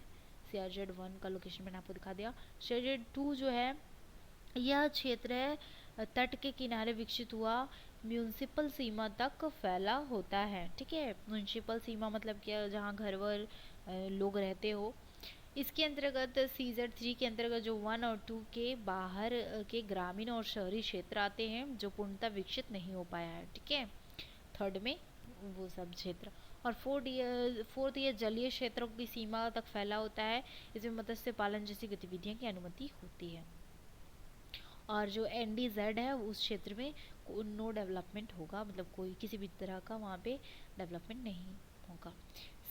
CRZ1 का लोकेशन मैंने आपको दिखा दिया। CRZ2 जो है यह क्षेत्र है तट के किनारे विकसित हुआ म्यूनिसिपल सीमा तक फैला होता है, ठीक है। म्यूनिसिपल सीमा मतलब क्या, जहाँ घर वर लोग रहते हो। इसके अंतर्गत CZ3 के अंतर्गत जो 1 और 2 के बाहर के ग्रामीण और शहरी क्षेत्र आते हैं जो पूर्णतः विकसित नहीं हो पाया है, ठीक है। थर्ड में वो सब क्षेत्र। और फोर्थ ईयर जलीय क्षेत्रों की सीमा तक फैला होता है, इसमें मत्स्य पालन जैसी गतिविधियों की अनुमति होती है। और जो NDZ है उस क्षेत्र में नो डेवलपमेंट होगा, मतलब कोई किसी भी तरह का वहाँ पे डेवलपमेंट नहीं होगा।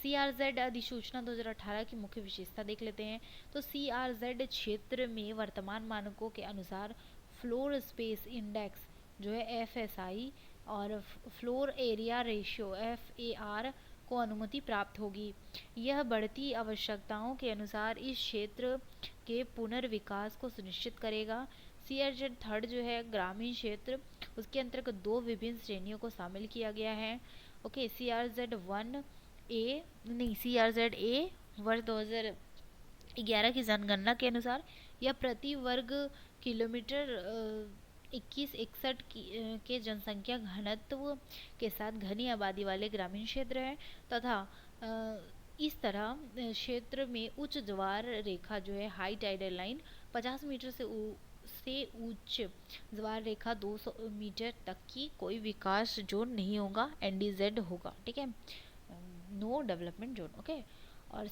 CRZ अधिसूचना 2018 की मुख्य विशेषता देख लेते हैं। तो CRZ क्षेत्र में वर्तमान मानकों के अनुसार फ्लोर स्पेस इंडेक्स जो है FSI और फ्लोर एरिया रेशियो FAR को अनुमति प्राप्त होगी। यह बढ़ती आवश्यकताओं के अनुसार इस क्षेत्र के पुनर्विकास को सुनिश्चित करेगा। CRZ थर्ड जो है ग्रामीण क्षेत्र, उसके अंतर्गत 2 विभिन्न श्रेणियों को शामिल किया गया है, ओके। CRZ वर्ष 2011 की जनगणना के अनुसार यह प्रति वर्ग किलोमीटर 2161 के जनसंख्या घनत्व के साथ घनी आबादी वाले ग्रामीण क्षेत्र है तथा इस तरह क्षेत्र में उच्च ज्वार रेखा जो है हाई टाइडल लाइन 50 मीटर से उच्च ज्वार रेखा 200 मीटर तक की कोई विकास जोन नहीं होगा, NDZ होगा, ठीक है। No development zone, okay. और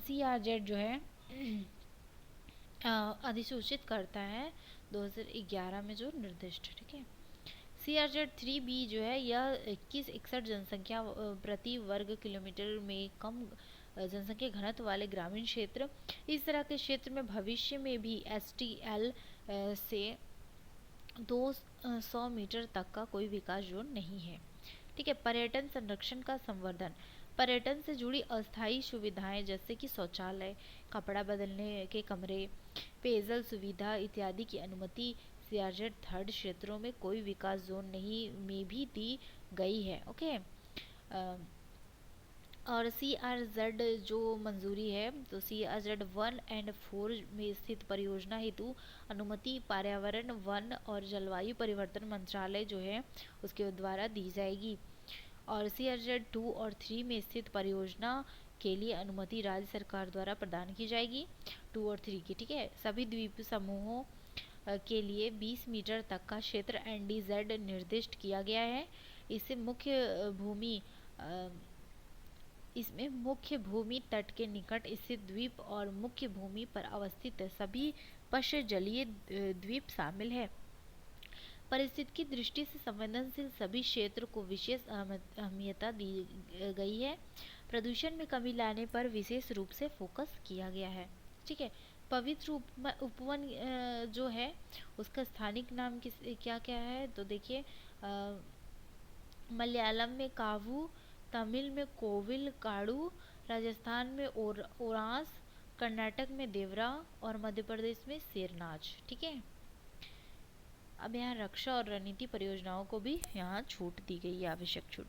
CRZ जो है अधिसूचित करता है 2011 में जो निर्दिष्ट, ठीक है। CRZ3B जो है यह 2161 जनसंख्या प्रति वर्ग किलोमीटर में कम जनसंख्या घनत्व वाले ग्रामीण क्षेत्र, इस तरह के क्षेत्र में भविष्य में भी STL से 200 मीटर तक का कोई विकास जोन नहीं है, ठीक है। पर्यटन संरक्षण का संवर्धन, पर्यटन से जुड़ी अस्थायी सुविधाएं जैसे कि शौचालय, कपड़ा बदलने के कमरे, पेयजल सुविधा इत्यादि की अनुमति CRZ थर्ड क्षेत्रों में कोई विकास जोन नहीं में भी दी गई है, ओके। और CRZ जो मंजूरी है, तो CRZ 1 और 4 में स्थित परियोजना हेतु अनुमति पर्यावरण, वन और जलवायु परिवर्तन मंत्रालय जो है उसके द्वारा दी जाएगी। और CRZ 2 और 3 में स्थित परियोजना के लिए अनुमति राज्य सरकार द्वारा प्रदान की जाएगी, 2 और 3 की। ठीक है, सभी द्वीप समूहों के लिए 20 मीटर तक का क्षेत्र NDZ निर्दिष्ट किया गया है। इससे इसमें मुख्य भूमि तट के निकट स्थित द्वीप और मुख्य भूमि पर अवस्थित सभी पश्च जलीय द्वीप शामिल है। परिस्थिति की दृष्टि से संवेदनशील सभी क्षेत्र को विशेष अहमियत दी गई है। प्रदूषण में कमी लाने पर विशेष रूप से फोकस किया गया है। ठीक है, पवित्र उपवन जो है उसका स्थानिक नाम क्या क्या है, तो देखिए मलयालम में कावू, तमिल में कोविल काड़ू, राजस्थान में ओरांस, कर्नाटक में देवरा और मध्य प्रदेश में शेरनाच। ठीक है, अब यहाँ रक्षा और रणनीति परियोजनाओं को भी यहाँ छूट दी गई है, आवश्यक छूट।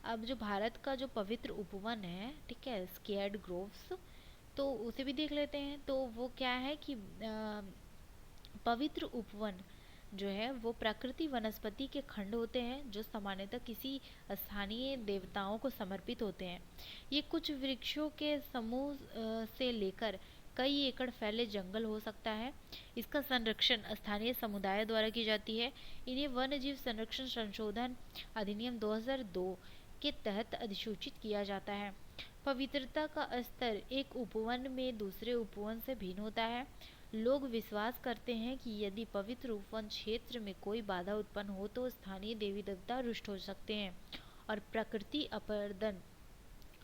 अब जो भारत का जो पवित्र उपवन है, ठीक है, स्केर्ड ग्रोव्स, तो उसे भी देख लेते हैं। तो वो क्या है कि पवित्र उपवन जो है वो प्राकृतिक वनस्पति के खंड होते हैं जो सामान्यतः किसी स्थानीय देवताओं को समर्पित होते हैं। ये कुछ वृक्षों के समूह से लेकर कई एकड़ फैले जंगल हो सकता है। इसका संरक्षण स्थानीय समुदाय द्वारा की जाती है। इन्हें वन्य जीव संरक्षण संशोधन अधिनियम 2002 के तहत अधिसूचित किया जाता है। पवित्रता का स्तर एक उपवन में दूसरे उपवन से भिन्न होता है। लोग विश्वास करते हैं कि यदि पवित्र उपवन क्षेत्र में कोई बाधा उत्पन्न हो तो स्थानीय देवी देवता रुष्ट हो सकते हैं और प्रकृति अपरदन,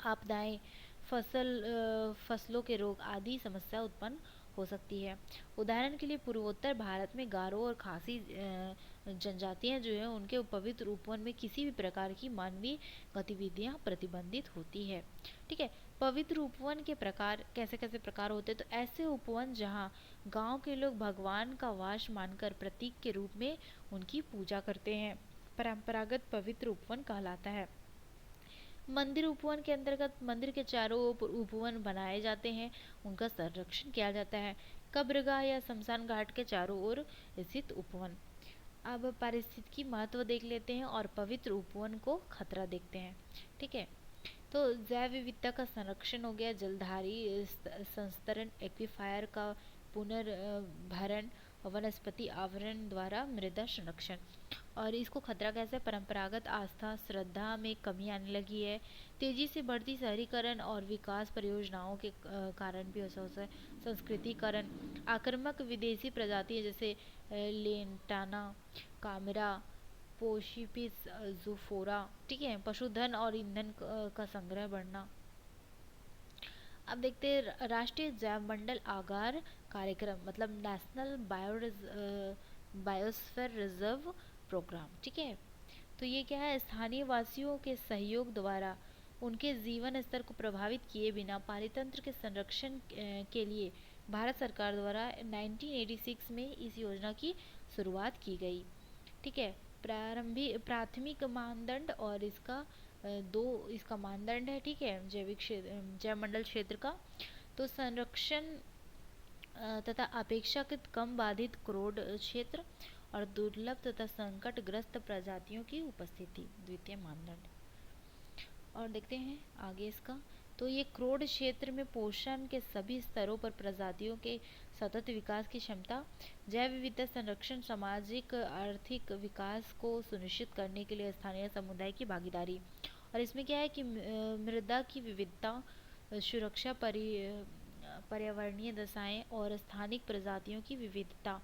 आपदाएं, फसलों के रोग आदि समस्या उत्पन्न हो सकती है। उदाहरण के लिए पूर्वोत्तर भारत में गारो और खासी जनजातियां जो है उनके पवित्र उपवन में किसी भी प्रकार की मानवीय गतिविधियां प्रतिबंधित होती है। ठीक है, पवित्र उपवन के प्रकार कैसे कैसे प्रकार होते हैं, तो ऐसे उपवन जहाँ गांव के लोग भगवान का वास मानकर प्रतीक के रूप में उनकी पूजा करते हैं, परंपरागत पवित्र उपवन कहलाता है। मंदिर उपवन के अंतर्गत मंदिर के चारों ओर उपवन बनाए जाते हैं, उनका संरक्षण किया जाता है। कब्रगाह या शमशान घाट के चारों ओर स्थित उपवन। अब पारिस्थितिकी महत्व देख लेते हैं और पवित्र उपवन को खतरा देखते हैं। ठीक है, तो जैव विविधता का संरक्षण हो गया, जलधारी संस्तरण, एक्वीफायर का पुनर्भरण, वनस्पति आवरण द्वारा मृदा संरक्षण। और इसको खतरा कैसे, परंपरागत आस्था श्रद्धा में कमी आने लगी है। तेजी से बढ़ती शहरीकरण और विकास परियोजनाओं के कारण भी ऐसा होता है। संस्कृतिकरण, आक्रामक विदेशी प्रजातियां जैसे लेंटाना, कामरा, पोशिपिस, जूफोरा। ठीक है, पशुधन और ईंधन का संग्रह बढ़ना। अब देखते हैं राष्ट्रीय जैवमंडल आगार कार्यक्रम, मतलब नेशनल बायोस्फीयर रिजर्व प्रोग्राम। ठीक है, तो ये क्या है, स्थानीय वासियों के सहयोग द्वारा उनके जीवन स्तर को प्रभावित किए बिना पारितंत्र के संरक्षण के लिए भारत सरकार द्वारा 1986 में इस योजना की शुरुआत की गई। ठीक है, प्राथमिक मानदंड और इसका मानदंड है। ठीक है, जैविक क्षेत्र, जैवमंडल क्षेत्र का तो संरक्षण तथा अपेक्षाकृत कम बाधित क्रोड क्षेत्र और दुर्लभ तथा संकटग्रस्त प्रजातियों की उपस्थिति, द्वितीय मानदंड। और देखते हैं आगे इसका, तो ये क्रोड क्षेत्र में पोषण के सभी स्तरों पर प्रजातियों के सतत विकास की क्षमता, जैव विविधता संरक्षण, सामाजिक आर्थिक विकास को सुनिश्चित करने के लिए स्थानीय समुदाय की भागीदारी। और इसमें क्या है कि मृदा की विविधता, सुरक्षा, पर्यावरणीय दशाएं और स्थानिक प्रजातियों की विविधता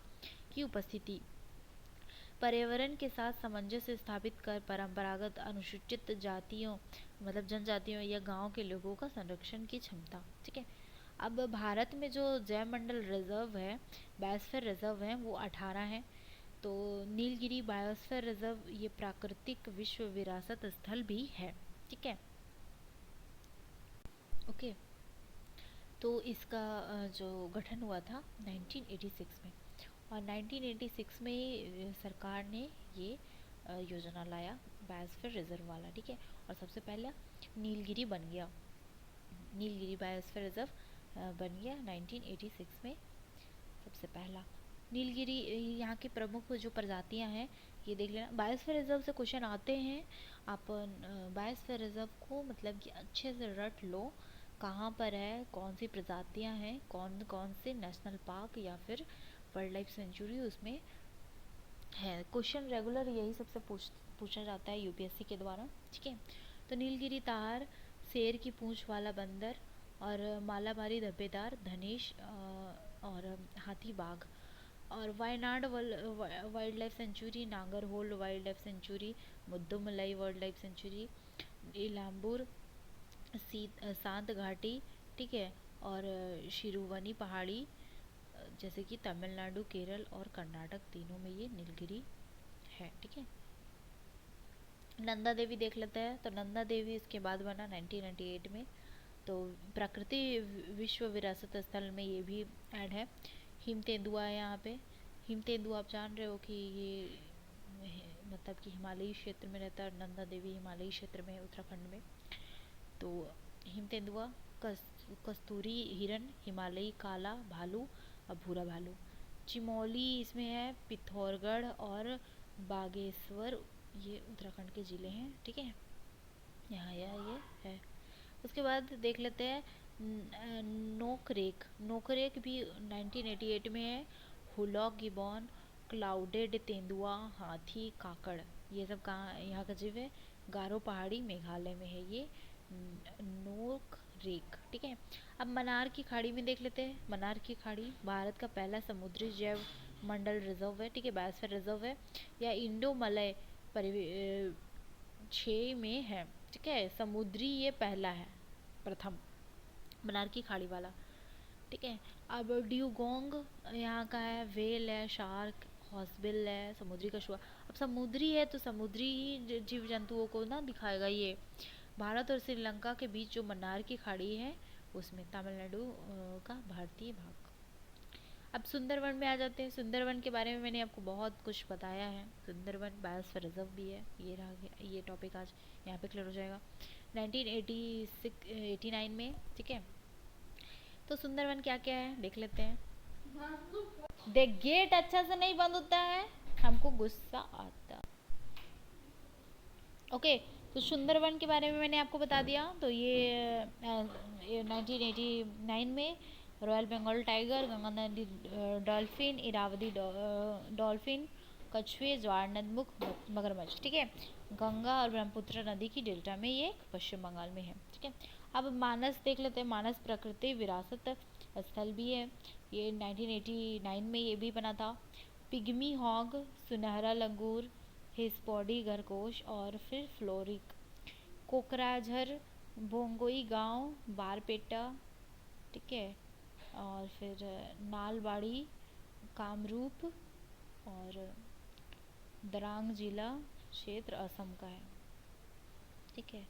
की उपस्थिति, पर्यावरण के साथ सामंजस्य स्थापित कर परंपरागत अनुसूचित जातियों मतलब जनजातियों या गांव के लोगों का संरक्षण की क्षमता। ठीक है, अब भारत में जो जैवमंडल रिजर्व है, बायोस्फीयर रिजर्व है, वो 18 है। तो नीलगिरी बायोस्फीयर रिजर्व ये प्राकृतिक विश्व विरासत स्थल भी है। ठीक है, ओके, तो इसका जो गठन हुआ था 1986 में, और 1986 में सरकार ने ये योजना लाया बायोस्फीयर रिजर्व वाला, ठीक है। और सबसे पहला नीलगिरी बन गया, नीलगिरी बायोस्फीयर रिजर्व बन गया 1986 में सबसे पहला। नीलगिरी यहाँ की प्रमुख जो प्रजातियाँ हैं ये देख लेना। बायोस्फीयर रिजर्व से क्वेश्चन आते हैं, आप बायोस्फीयर रिजर्व को मतलब कि अच्छे से रट लो, कहाँ पर है, कौन सी प्रजातियाँ हैं, कौन कौन से नेशनल पार्क या फिर वाइल्ड लाइफ सेंचुरी उसमें है। क्वेश्चन रेगुलर यही सबसे पूछा जाता है यूपीएससी के द्वारा, ठीक है। तो नीलगिरी तार, शेर की पूंछ वाला बंदर और मालाबारी धब्बेदार धनेश और हाथी बाघ। और Wayanad wild life sanctuary, Nagarhole wild life sanctuary, Mudumalai wild life sanctuary, Nilambur शांत घाटी, ठीक है। और शिरुवनी पहाड़ी, जैसे कि तमिलनाडु, केरल और कर्नाटक तीनों में ये नीलगिरी है, ठीक है। नंदा देवी देख लेते हैं। तो नंदा देवी इसके बाद बना 1998 में। तो प्रकृति विश्व विरासत स्थल में ये भी ऐड है। हिम तेंदुआ है यहाँ पे। हिम तेंदुआ आप जान रहे हो कि ये मतलब कि हिमालयी क्षेत्र में रहता है। नंदा देवी हिमालयी क्षेत्र में है, उत्तराखंड में। तो हिम तेंदुआ, कस्तूरी हिरन, हिमालयी काला भालू और भूरा भालू। चिमोली इसमें है, पिथौरगढ़ और बागेश्वर ये उत्तराखंड के ज़िले हैं, ठीक है। यहाँ ये है। उसके बाद देख लेते हैं नोकरेक। नोकरेक भी 1988 में है। हुलॉक गिबॉन, क्लाउडेड तेंदुआ, हाथी, काकड़, ये सब कहाँ यहाँ का जीव है? गारो पहाड़ी मेघालय में है ये नोक रेक, ठीक है। अब मनार की खाड़ी में देख लेते हैं। मनार की खाड़ी भारत का पहला समुद्री जैव मंडल रिजर्व है, ठीक है, बायोस्फीयर रिजर्व है। या इंडो मलय परिवेश में है, ठीक है। समुद्री ये पहला है, प्रथम मनार की खाड़ी वाला, ठीक है। अब ड्यूगोंग यहाँ का है। व्हेल है, शार्क, हॉर्सबिल है, समुद्री कछुआ। अब समुद्री है तो समुद्री ही जीव जंतुओं को ना दिखाएगा ये। भारत और श्रीलंका के बीच जो मन्नार की खाड़ी है उसमें तमिलनाडु का भारतीय भाग। अब सुंदरवन में आ जाते हैं। सुंदरवन के बारे में मैंने आपको बहुत कुछ बताया है। सुंदरवन बायोस्फीयर रिजर्व भी है। ये रहा गया, ये टॉपिक आज यहाँ पे क्लियर हो जाएगा 1989 में, ठीक है। तो सुंदरवन क्या क्या है देख लेते हैं। देख, गेट अच्छा से नहीं बंद होता है, हमको गुस्सा आता। ओके, तो सुंदरवन के बारे में मैंने आपको बता दिया। तो ये 1989 में रॉयल बंगाल टाइगर, गंगा नदी डॉल्फिन, इरावदी डॉल्फिन, कछुए, ज्वारनदमुख, मगरमच्छ, ठीक है। गंगा और ब्रह्मपुत्र नदी की डेल्टा में ये पश्चिम बंगाल में है, ठीक है। अब मानस देख लेते हैं। मानस प्रकृति विरासत स्थल भी है। ये 1989 में ये भी बना था। पिग्मी हॉग, सुनहरा लंगूर, हिस्पॉडी खरगोश और फिर फ्लोरिक, कोकराझर, भोंगोई गांव, बारपेटा, ठीक है। और फिर नालबाड़ी, कामरूप और दरांग जिला क्षेत्र असम का है, ठीक है।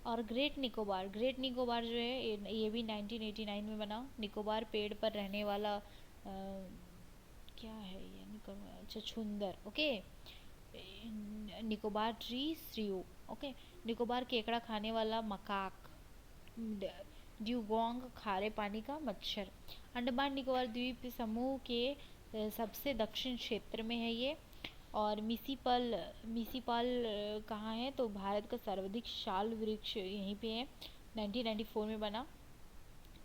और ग्रेट निकोबार, ग्रेट निकोबार जो है ये भी 1989 में बना। निकोबार पेड़ पर रहने वाला क्या है ये निकोबार, अच्छा छुंदर, okay. Nicobar tree shrew, okay. Nicobar केकड़ा खाने वाला मकाक, ड्यूगोंग खारे पानी का मच्छर। अंडमान निकोबार द्वीप समूह के सबसे दक्षिण क्षेत्र में है ये। और मिसीपाल कहाँ है? तो भारत का सर्वाधिक शाल वृक्ष यहीं पे है, 1994 में बना,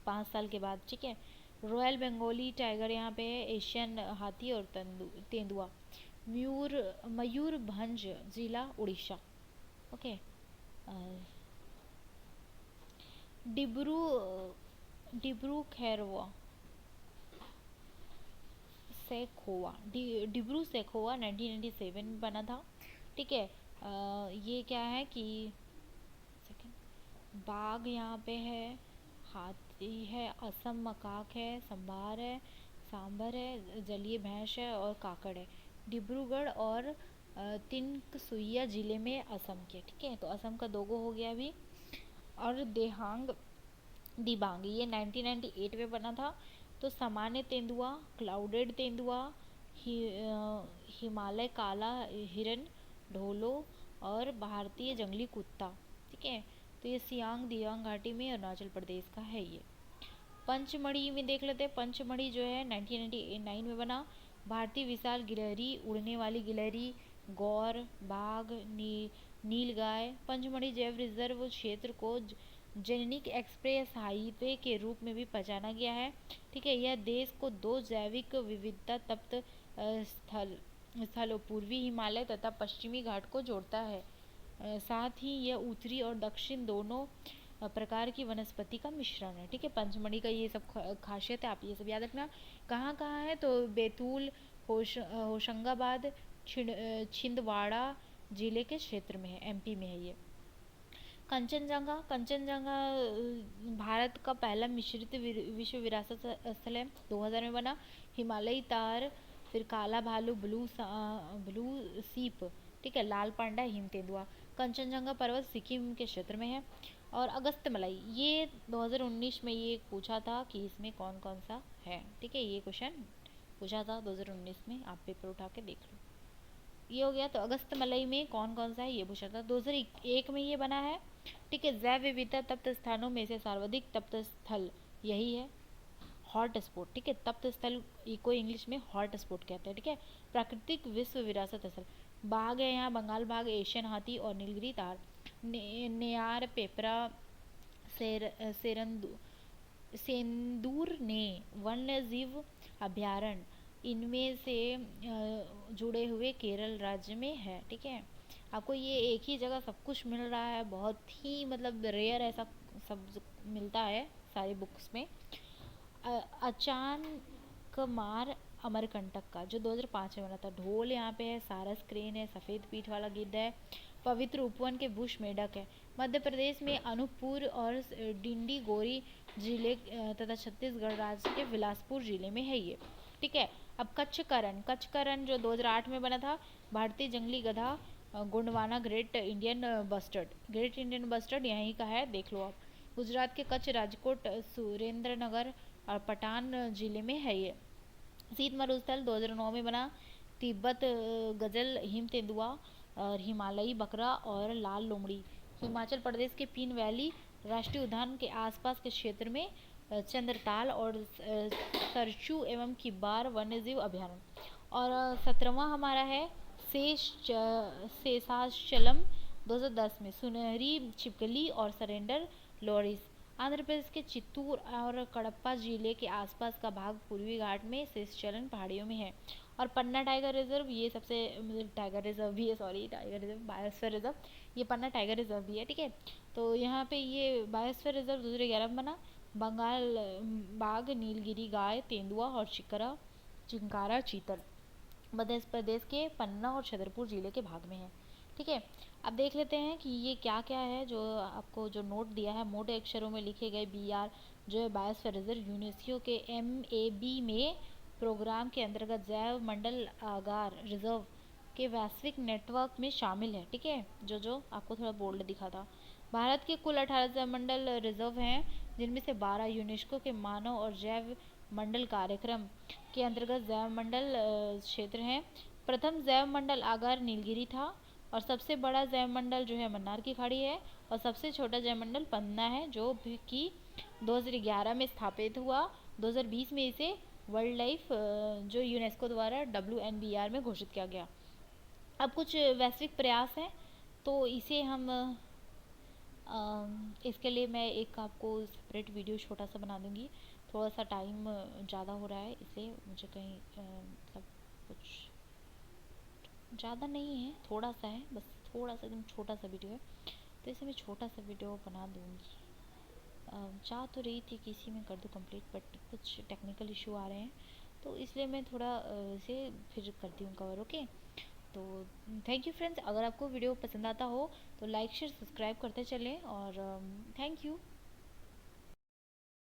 5 साल के बाद, ठीक है। रॉयल बंगाली टाइगर यहाँ पे है, एशियन हाथी और तेंदुआ। मयूरभंज जिला उड़ीसा, ओके। डिब्रू खैरवा सेखोवा, डिब्रू सेखोवा 1997 में बना था, ठीक है। ये क्या है कि बाघ यहाँ पे है, हाथी है, असम मकाक है, सांभर है, जलीय भैंस है और काकड़ है। डिब्रूगढ़ और तिनसुकिया जिले में असम के, ठीक है। तो असम का 2 हो गया अभी। और दिबांग ये 1998 में बना था। तो सामान्य तेंदुआ, क्लाउडेड तेंदुआ, हिमालय काला हिरन, ढोलो और भारतीय जंगली कुत्ता। ठीक है, तो ये सियांग दियांग घाटी में अरुणाचल प्रदेश का है ये। पंचमढ़ी में देख लेते हैं। पंचमढ़ी जो है 1999 में बना। भारतीय विशाल गिलहरी, उड़ने वाली गिलहरी, गौर, बाघ, नीलगाय। पंचमढ़ी जैव रिजर्व क्षेत्र को जेनेटिक एक्सप्रेस हाईवे के रूप में भी पहचाना गया है। ठीक है, यह देश को 2 जैविक विविधता तप्त स्थलों पूर्वी हिमालय तथा पश्चिमी घाट को जोड़ता है। साथ ही यह उत्तरी और दक्षिण दोनों प्रकार की वनस्पति का मिश्रण है। ठीक है, पंचमढ़ी का ये सब खासियत है, आप ये सब याद रखना। कहाँ कहाँ है तो बैतूल, होशंगाबाद, छिंदवाड़ा जिले के क्षेत्र में है, एमपी में है ये। कंचनजंगा, कंचनजंगा भारत का पहला मिश्रित विश्व विरासत स्थल है, 2000 में बना। हिमालयी तार, फिर काला भालू, ब्लू सीप, ठीक है, लाल पांडा, हिम तेंदुआ। कंचनजंगा पर्वत सिक्किम के क्षेत्र में है। और अगस्तमलाई, ये 2019 में ये पूछा था कि इसमें कौन कौन सा है। ठीक है, ये क्वेश्चन पूछा था 2019 में, आप पेपर उठा के देख लो। ये हो गया। तो अगस्तमलई में कौन कौन सा है ये पूछा था, 2001 में ये बना है। ठीक है, जैव विविधता तप्त स्थानों में से सर्वाधिक तप्त स्थल यही है, हॉट स्पॉट। ठीक है, तप्त स्थल को इंग्लिश में हॉट स्पॉट कहते हैं। ठीक है, प्राकृतिक विश्व विरासत स्थल, बाघ है यहाँ, बंगाल बाघ, एशियन हाथी और नीलगिरी तार। नेयार, पेपरा, सेंदूर ने वन्य जीव अभ्यारण्य इनमें से जुड़े हुए केरल राज्य में है। ठीक है, आपको ये एक ही जगह सब कुछ मिल रहा है, बहुत ही मतलब रेयर ऐसा सब मिलता है सारी बुक्स में। अचानकमार अमरकंटक का, जो 2005 में बना था। ढोल यहाँ पे है, सारस क्रेन है, सफ़ेद पीठ वाला गिद्ध है, पवित्र उपवन के बुश मेढक है। मध्य प्रदेश में अनूपपुर और डिंडीगोरी जिले तथा छत्तीसगढ़ राज्य के बिलासपुर जिले में है ये। ठीक है, अब कच्छकरण, कच्छकरण जो 2008 में बना था। भारतीय जंगली गधा, Gondwana great Indian bustard, great Indian bustard यहीं का है, देख लो आप। गुजरात के कच्छ, राजकोट, सुरेंद्रनगर और पठान जिले में है ये। शीत मरुस्थल 2009 में बना। तिब्बत गजल, हिम तेंदुआ और हिमालयी बकरा और लाल लोमड़ी। हिमाचल प्रदेश के पीन वैली राष्ट्रीय उद्यान के आसपास के क्षेत्र में चंद्रताल और सरचू एवं किब्बार वन्यजीव अभ्यारण्य। और 17वां हमारा है शेषाचलम 2010 में, सुनहरी छिपकली और सरेंडर लॉरिस। आंध्र प्रदेश के चित्तूर और कडप्पा जिले के आसपास का भाग पूर्वी घाट में शेषाचलम पहाड़ियों में है। और पन्ना टाइगर रिजर्व, ये सबसे टाइगर रिजर्व भी है, sorry tiger reserve, biosphere reserve, ये पन्ना टाइगर रिजर्व भी है। ठीक है, तो यहाँ पे ये बायोस्फीयर रिजर्व 2011 में बना। बंगाल बाघ, नीलगिरी गाय, तेंदुआ और चिंकारा चीतल मध्य प्रदेश के पन्ना और छतरपुर जिले के भाग में है। ठीक है, अब देख लेते हैं कि ये क्या क्या है जो आपको जो नोट दिया है, मोटे अक्षरों में लिखे गए BR जो है बायोस्फीयर रिजर्व यूनेस्को के MAB में प्रोग्राम के अंतर्गत जैव मंडल आगार रिजर्व के वैश्विक नेटवर्क में शामिल है। ठीक है, जो आपको थोड़ा बोल्ड दिखा था। भारत के कुल 18 जैव मंडल रिजर्व हैं, जिनमें से 12 यूनेस्को के मानव और जैव मंडल कार्यक्रम के अंतर्गत जैव मंडल क्षेत्र हैं। प्रथम जैव मंडल आगार नीलगिरी था और सबसे बड़ा जैव मंडल जो है मन्नार की खाड़ी है और सबसे छोटा जैव मंडल पन्ना है, जो कि 2011 में स्थापित हुआ। 2020 में इसे वर्ल्ड लाइफ जो यूनेस्को द्वारा WNBR में घोषित किया गया। अब कुछ वैश्विक प्रयास हैं, तो इसे हम इसके लिए मैं एक आपको सेपरेट वीडियो छोटा सा बना दूंगी। थोड़ा सा टाइम ज़्यादा हो रहा है, इसलिए मुझे कहीं मतलब कुछ ज़्यादा नहीं है, थोड़ा सा है, बस थोड़ा सा एकदम छोटा सा वीडियो है, तो इसे मैं छोटा सा वीडियो बना दूंगी। चाह तो रही थी कि इसी में कर दूँ कंप्लीट, बट कुछ टेक्निकल इशू आ रहे हैं, तो इसलिए मैं थोड़ा इसे फिर करती हूँ कवर। ओके, तो थैंक यू फ्रेंड्स। अगर आपको वीडियो पसंद आता हो तो लाइक शेयर सब्सक्राइब करते चलें, और थैंक यू।